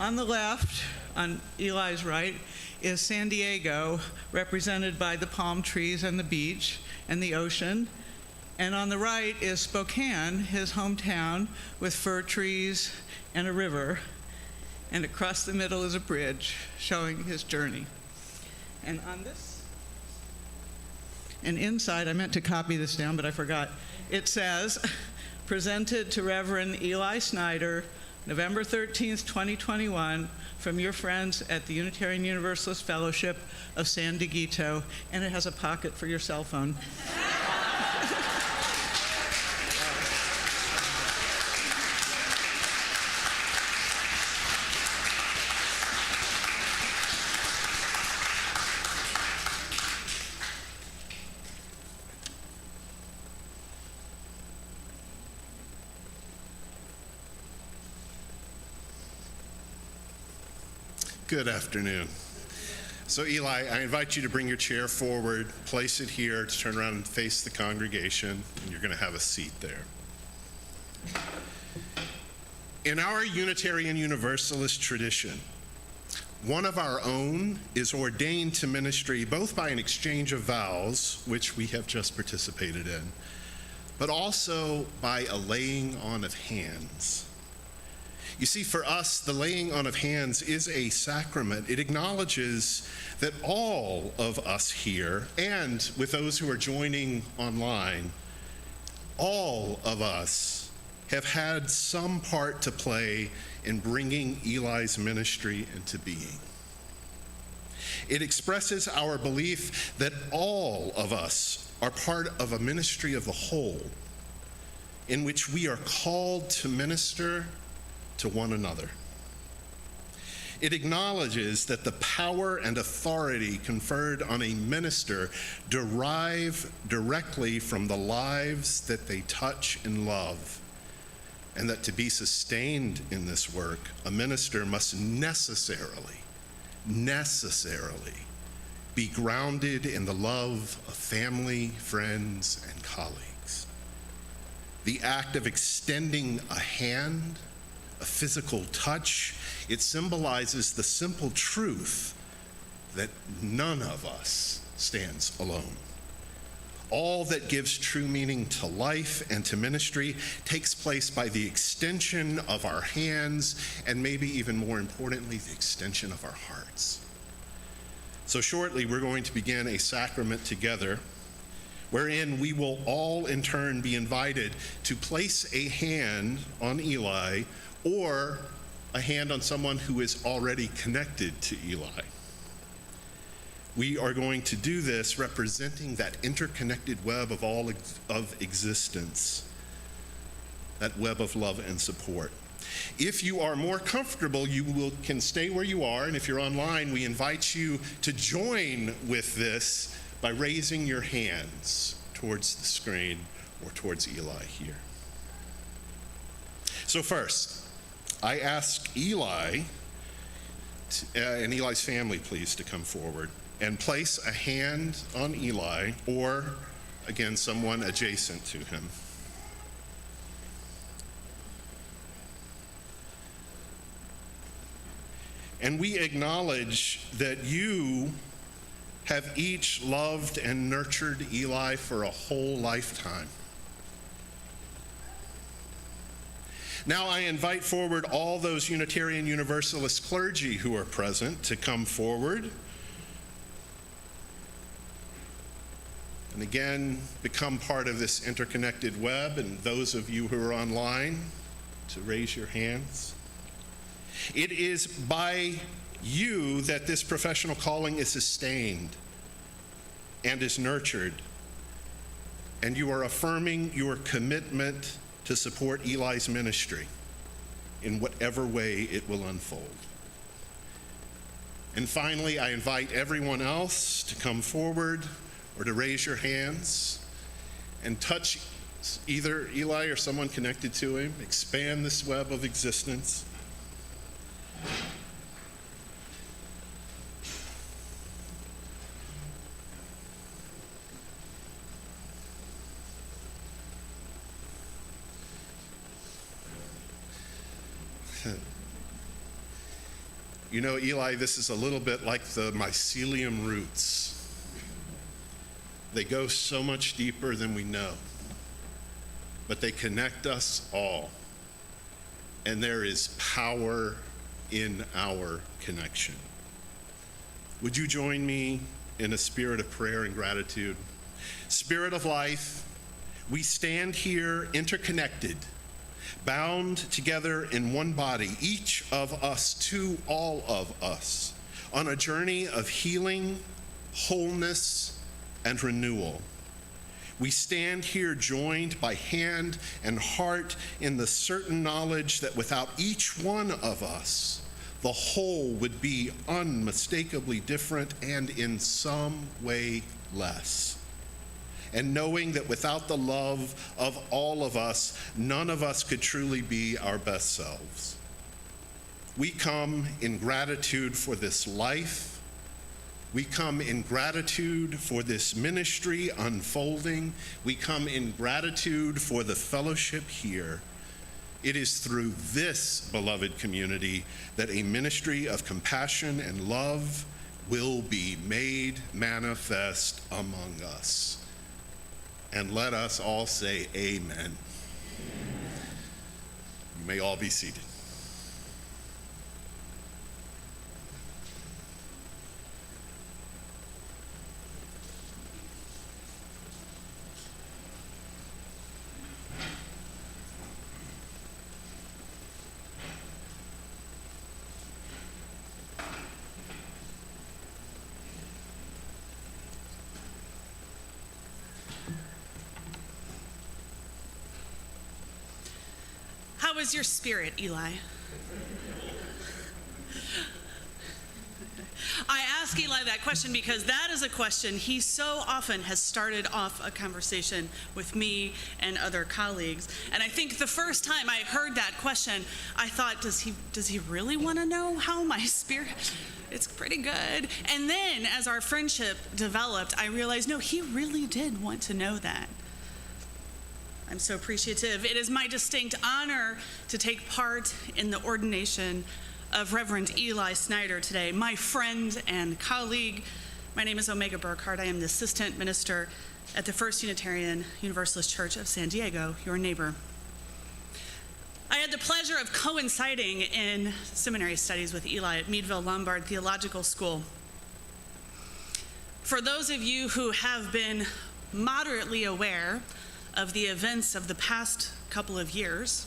On the left, on Eli's right, is San Diego, represented by the palm trees and the beach and the ocean. And on the right is Spokane, his hometown, with fir trees and a river. And across the middle is a bridge showing his journey. And on this, and inside, I meant to copy this down, but I forgot. It says, presented to Reverend Eli Snider, November 13th, 2021, from your friends at the Unitarian Universalist Fellowship of San Dieguito, and it has a pocket for your cell phone. Good afternoon. So Eli, I invite you to bring your chair forward, place it here, to turn around and face the congregation, and you're going to have a seat there. In our Unitarian Universalist tradition, one of our own is ordained to ministry both by an exchange of vows, which we have just participated in, but also by a laying on of hands. You see, for us, the laying on of hands is a sacrament. It acknowledges that all of us here, and with those who are joining online, all of us have had some part to play in bringing Eli's ministry into being. It expresses our belief that all of us are part of a ministry of the whole, in which we are called to minister to one another. It acknowledges that the power and authority conferred on a minister derive directly from the lives that they touch and love, and that to be sustained in this work, a minister must necessarily be grounded in the love of family, friends, and colleagues. The act of extending a hand, a physical touch, it symbolizes the simple truth that none of us stands alone. All that gives true meaning to life and to ministry takes place by the extension of our hands, and maybe even more importantly, the extension of our hearts. So shortly, we're going to begin a sacrament together, wherein we will all in turn be invited to place a hand on Eli or a hand on someone who is already connected to Eli. We are going to do this representing that interconnected web of all of existence, that web of love and support. If you are more comfortable, can stay where you are, and if you're online, we invite you to join with this by raising your hands towards the screen or towards Eli here. So first, I ask Eli and Eli's family, please, to come forward and place a hand on Eli or, again, someone adjacent to him. And we acknowledge that you have each loved and nurtured Eli for a whole lifetime. Now I invite forward all those Unitarian Universalist clergy who are present to come forward. And again, become part of this interconnected web, and those of you who are online to raise your hands. It is by you that this professional calling is sustained and is nurtured, and you are affirming your commitment to support Eli's ministry in whatever way it will unfold. And finally, I invite everyone else to come forward or to raise your hands and touch either Eli or someone connected to him. Expand this web of existence. You know, Eli, this is a little bit like the mycelium roots. They go so much deeper than we know, but they connect us all. And there is power in our connection. Would you join me in a spirit of prayer and gratitude? Spirit of life, we stand here interconnected, bound together in one body, each of us to all of us, on a journey of healing, wholeness, and renewal. We stand here joined by hand and heart in the certain knowledge that without each one of us, the whole would be unmistakably different and in some way less. And knowing that without the love of all of us, none of us could truly be our best selves. We come in gratitude for this life. We come in gratitude for this ministry unfolding. We come in gratitude for the fellowship here. It is through this beloved community that a ministry of compassion and love will be made manifest among us. And let us all say amen. You may all be seated. How is your spirit, Eli? I ask Eli that question because that is a question he so often has started off a conversation with me and other colleagues. And I think the first time I heard that question, I thought, does he really want to know how my spirit? It's pretty good. And then as our friendship developed, I realized, no, he really did want to know that. I'm so appreciative. It is my distinct honor to take part in the ordination of Reverend Eli Snider today, my friend and colleague. My name is Omega Burkhardt. I am the Assistant Minister at the First Unitarian Universalist Church of San Diego, your neighbor. I had the pleasure of coinciding in seminary studies with Eli at Meadville Lombard Theological School. For those of you who have been moderately aware of the events of the past couple of years,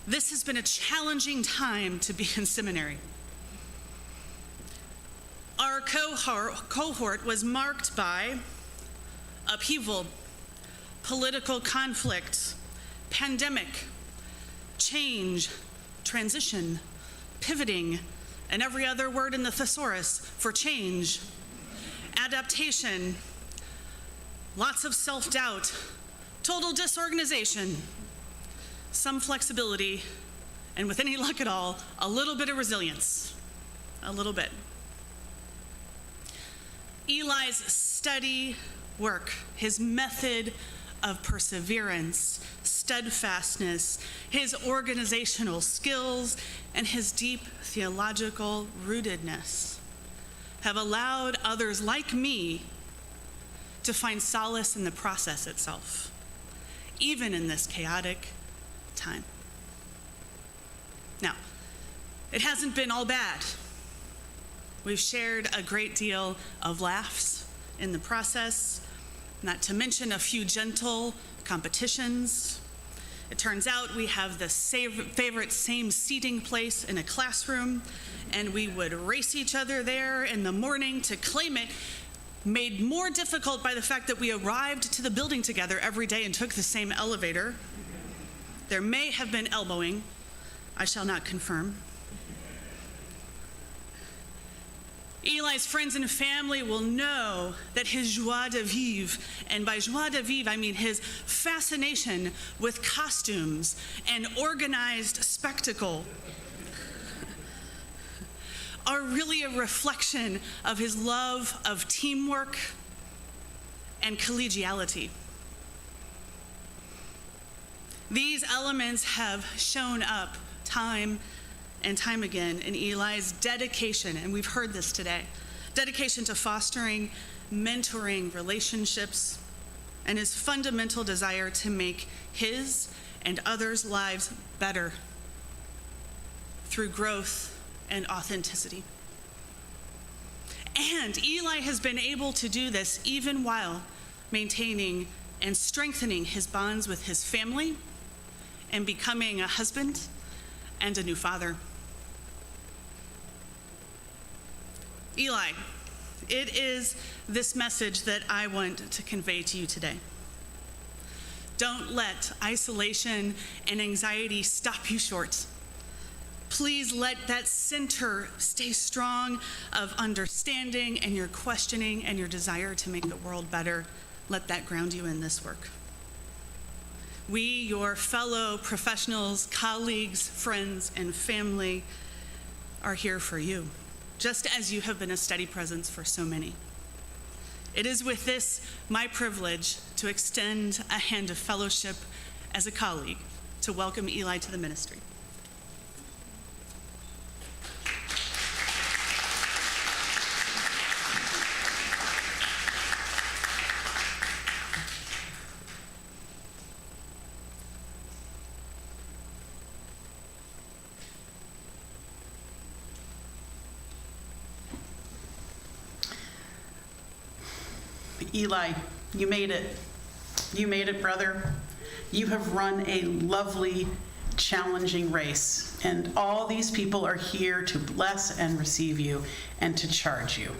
this has been a challenging time to be in seminary. Our cohort was marked by upheaval, political conflict, pandemic, change, transition, pivoting, and every other word in the thesaurus for change, adaptation, lots of self-doubt, total disorganization, some flexibility, and with any luck at all, a little bit of resilience, a little bit. Eli's steady work, his method of perseverance, steadfastness, his organizational skills, and his deep theological rootedness have allowed others like me to find solace in the process itself, even in this chaotic time. Now, it hasn't been all bad. We've shared a great deal of laughs in the process, not to mention a few gentle competitions. It turns out we have the favorite same seating place in a classroom, and we would race each other there in the morning to claim it, made more difficult by the fact that we arrived to the building together every day and took the same elevator. There may have been elbowing. I shall not confirm. Eli's friends and family will know that his joie de vivre, and by joie de vivre I mean his fascination with costumes and organized spectacle, are really a reflection of his love of teamwork and collegiality. These elements have shown up time and time again in Eli's dedication, and we've heard this today, dedication to fostering, mentoring relationships, and his fundamental desire to make his and others' lives better through growth and authenticity. And Eli has been able to do this even while maintaining and strengthening his bonds with his family and becoming a husband and a new father. Eli, it is this message that I want to convey to you today. Don't let isolation and anxiety stop you short. Please let that center stay strong of understanding and your questioning and your desire to make the world better. Let that ground you in this work. We, your fellow professionals, colleagues, friends, and family, are here for you, just as you have been a steady presence for so many. It is with this my privilege to extend a hand of fellowship as a colleague to welcome Eli to the ministry. Eli, you made it. You made it, brother. You have run a lovely, challenging race, and all these people are here to bless and receive you and to charge you.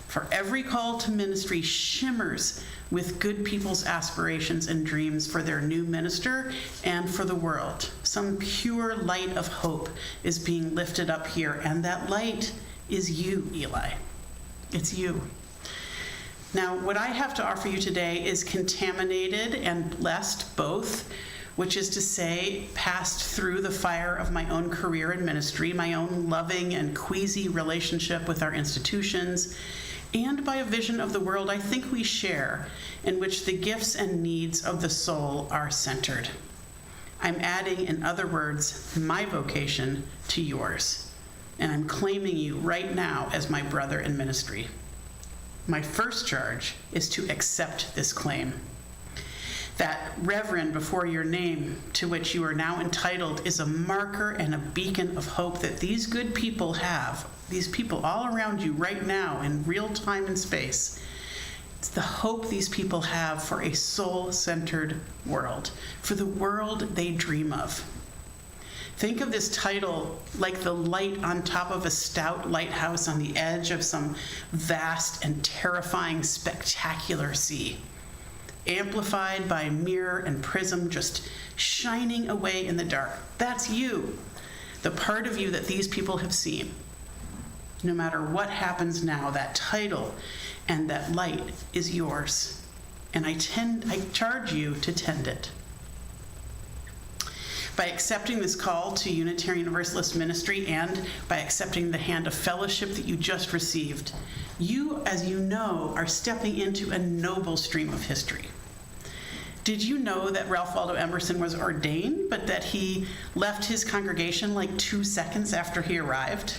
For every call to ministry shimmers with good people's aspirations and dreams for their new minister and for the world. Some pure light of hope is being lifted up here, and that light is you, Eli. It's you. Now, what I have to offer you today is contaminated and blessed both, which is to say, passed through the fire of my own career in ministry, my own loving and queasy relationship with our institutions, and by a vision of the world I think we share, in which the gifts and needs of the soul are centered. I'm adding, in other words, my vocation to yours, and I'm claiming you right now as my brother in ministry. My first charge is to accept this claim. That Reverend before your name, to which you are now entitled, is a marker and a beacon of hope that these good people have, these people all around you right now in real time and space. It's the hope these people have for a soul-centered world, for the world they dream of. Think of this title like the light on top of a stout lighthouse on the edge of some vast and terrifying, spectacular sea, amplified by mirror and prism just shining away in the dark. That's you, the part of you that these people have seen. No matter what happens now, that title and that light is yours, and I charge you to tend it. By accepting this call to Unitarian Universalist ministry and by accepting the hand of fellowship that you just received, you, as you know, are stepping into a noble stream of history. Did you know that Ralph Waldo Emerson was ordained, but that he left his congregation like 2 seconds after he arrived?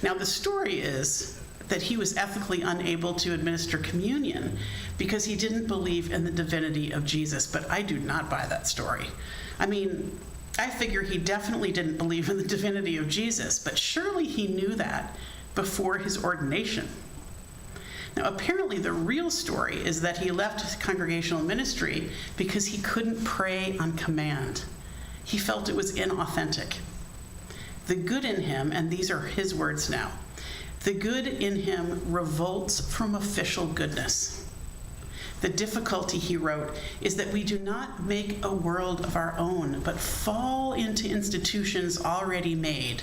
Now, the story is that he was ethically unable to administer communion because he didn't believe in the divinity of Jesus, but I do not buy that story. I mean, I figure he definitely didn't believe in the divinity of Jesus, but surely he knew that before his ordination. Now, apparently the real story is that he left his congregational ministry because he couldn't pray on command. He felt it was inauthentic. The good in him, and these are his words now, the good in him revolts from official goodness. The difficulty, he wrote, is that we do not make a world of our own, but fall into institutions already made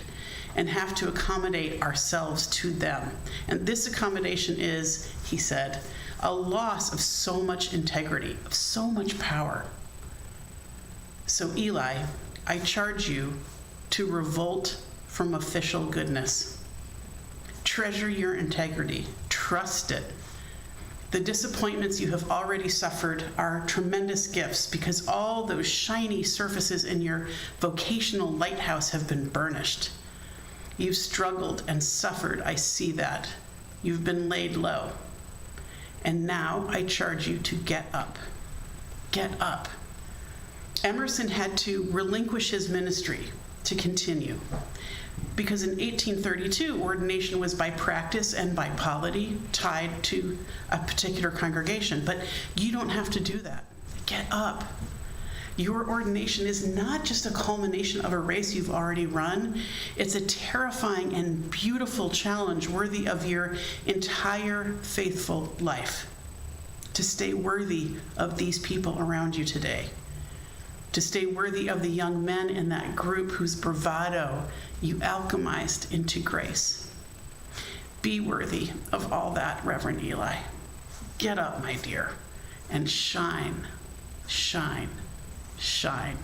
and have to accommodate ourselves to them. And this accommodation is, he said, a loss of so much integrity, of so much power. So Eli, I charge you to revolt from official goodness. Treasure your integrity. Trust it. The disappointments you have already suffered are tremendous gifts because all those shiny surfaces in your vocational lighthouse have been burnished. You've struggled and suffered, I see that. You've been laid low. And now I charge you to get up. Get up. Emerson had to relinquish his ministry to continue, because in 1832, ordination was by practice and by polity tied to a particular congregation. But you don't have to do that. Get up. Your ordination is not just a culmination of a race you've already run. It's a terrifying and beautiful challenge worthy of your entire faithful life. To stay worthy of these people around you today. To stay worthy of the young men in that group whose bravado you alchemized into grace. Be worthy of all that, Reverend Eli. Get up, my dear, and shine, shine, shine.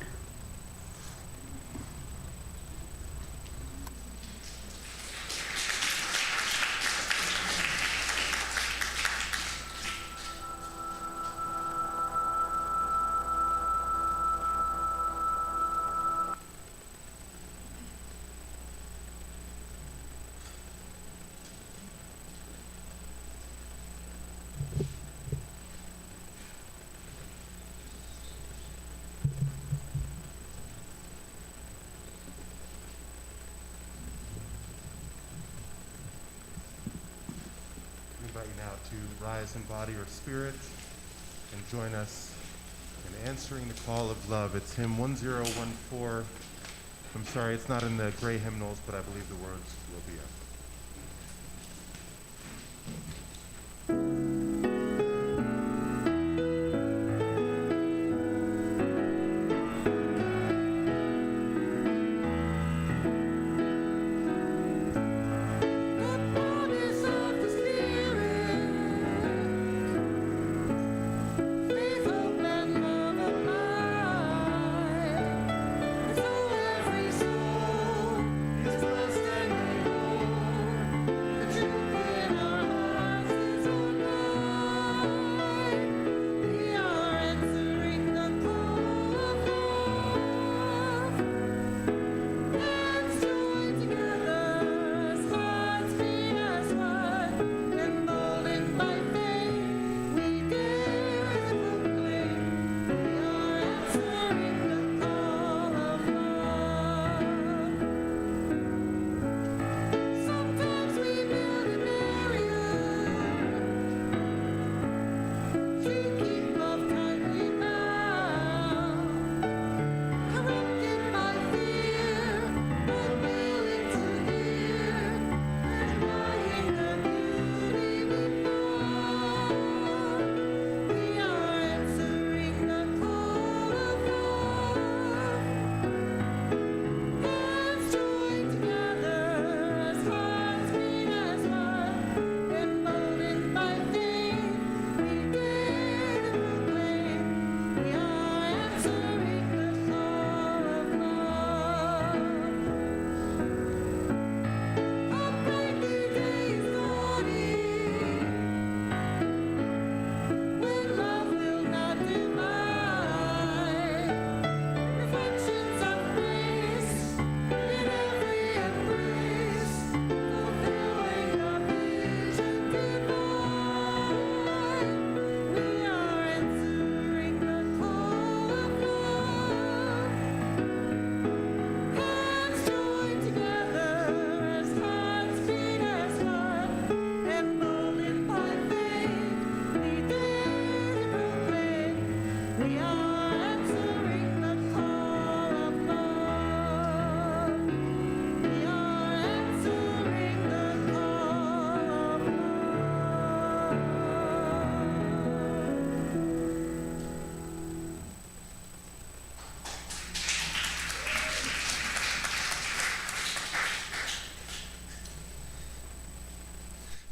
Invite you now to rise in body or spirit and join us in answering the call of love. It's hymn 1014. I'm sorry, it's not in the gray hymnals, but I believe the words will be up. Every soul is blessed and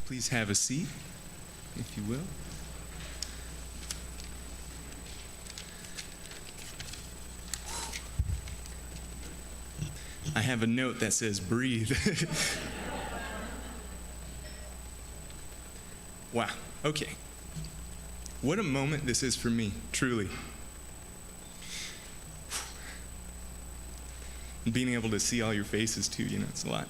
Please have a seat, if you will. I have a note that says breathe. Wow, okay. What a moment this is for me, truly. And being able to see all your faces too, it's a lot.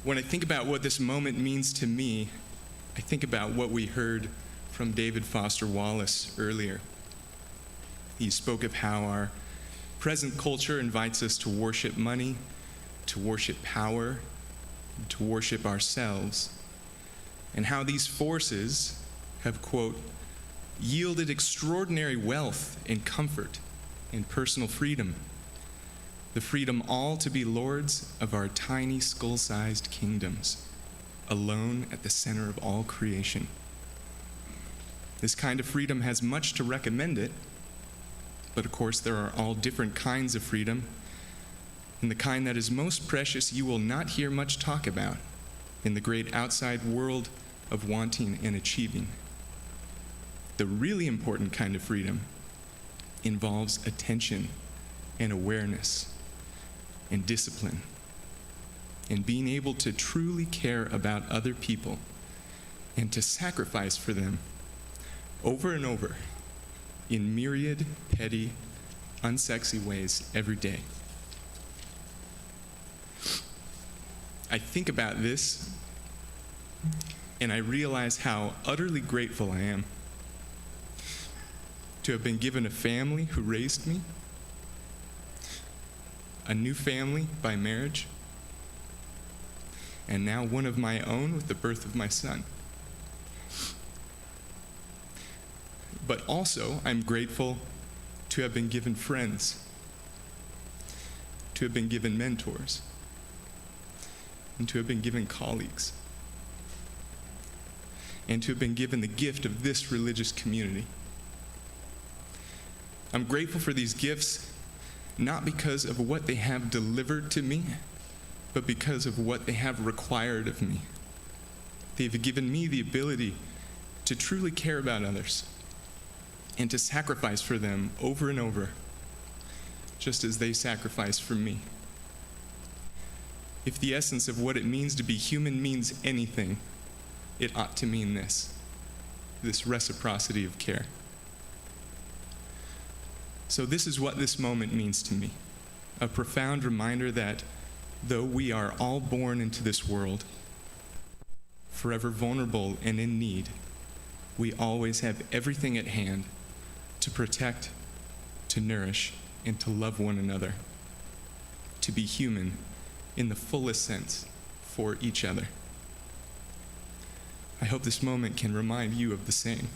When I think about what this moment means to me, I think about what we heard from David Foster Wallace earlier. He spoke of how our present culture invites us to worship money, to worship power, and to worship ourselves, and how these forces have, quote, yielded extraordinary wealth and comfort and personal freedom, the freedom all to be lords of our tiny skull-sized kingdoms, alone at the center of all creation. This kind of freedom has much to recommend it, but of course there are all different kinds of freedom, and the kind that is most precious you will not hear much talk about in the great outside world of wanting and achieving. The really important kind of freedom involves attention and awareness and discipline and being able to truly care about other people and to sacrifice for them over and over in myriad, petty, unsexy ways every day. I think about this and I realize how utterly grateful I am to have been given a family who raised me, a new family by marriage, and now one of my own with the birth of my son. But also, I'm grateful to have been given friends, to have been given mentors, and to have been given colleagues, and to have been given the gift of this religious community. I'm grateful for these gifts, not because of what they have delivered to me, but because of what they have required of me. They've given me the ability to truly care about others and to sacrifice for them over and over, just as they sacrifice for me. If the essence of what it means to be human means anything, it ought to mean this reciprocity of care. So this is what this moment means to me, a profound reminder that though we are all born into this world, forever vulnerable and in need, we always have everything at hand to protect, to nourish, and to love one another, to be human in the fullest sense for each other. I hope this moment can remind you of the same.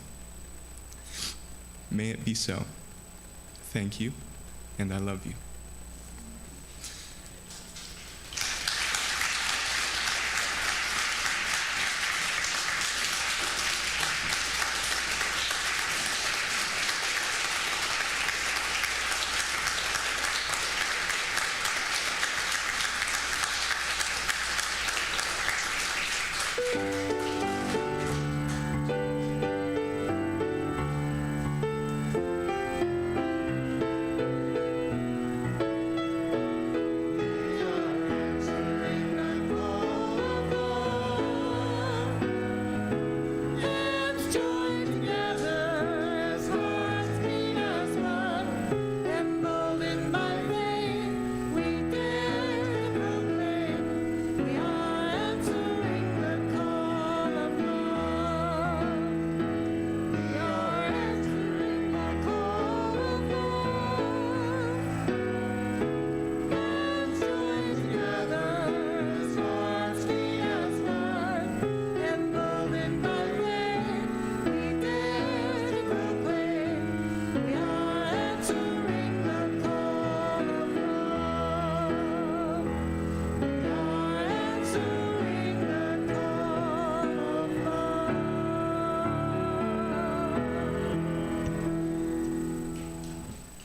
May it be so. Thank you, and I love you.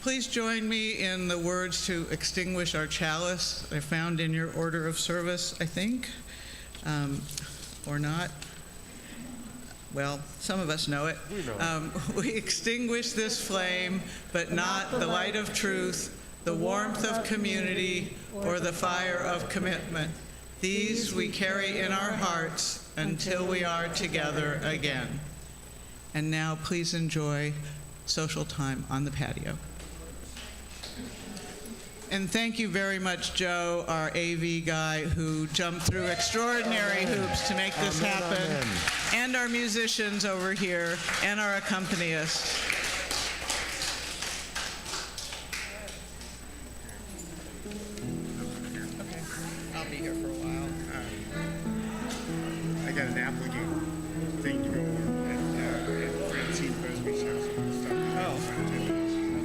please join me in the words to extinguish our chalice. They're found in your order of service, I think, or not. Well, some of us know it. We extinguish this flame, but not the light of truth, the warmth of community, or the fire of commitment. These we carry in our hearts until we are together again. And now please enjoy social time on the patio. And thank you very much, Joe, our AV guy, who jumped through extraordinary hoops to make this happen, and our musicians over here, and our accompanists. Okay, I'll be here for a while. I got an applicant thing to go at Francine Busby's house and stuff.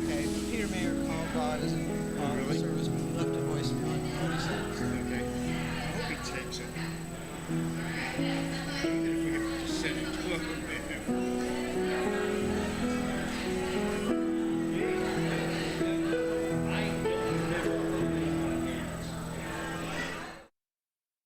Okay, Peter Mayer called Rod as an service, left a voicemail. What he said. Okay. I hope he takes it.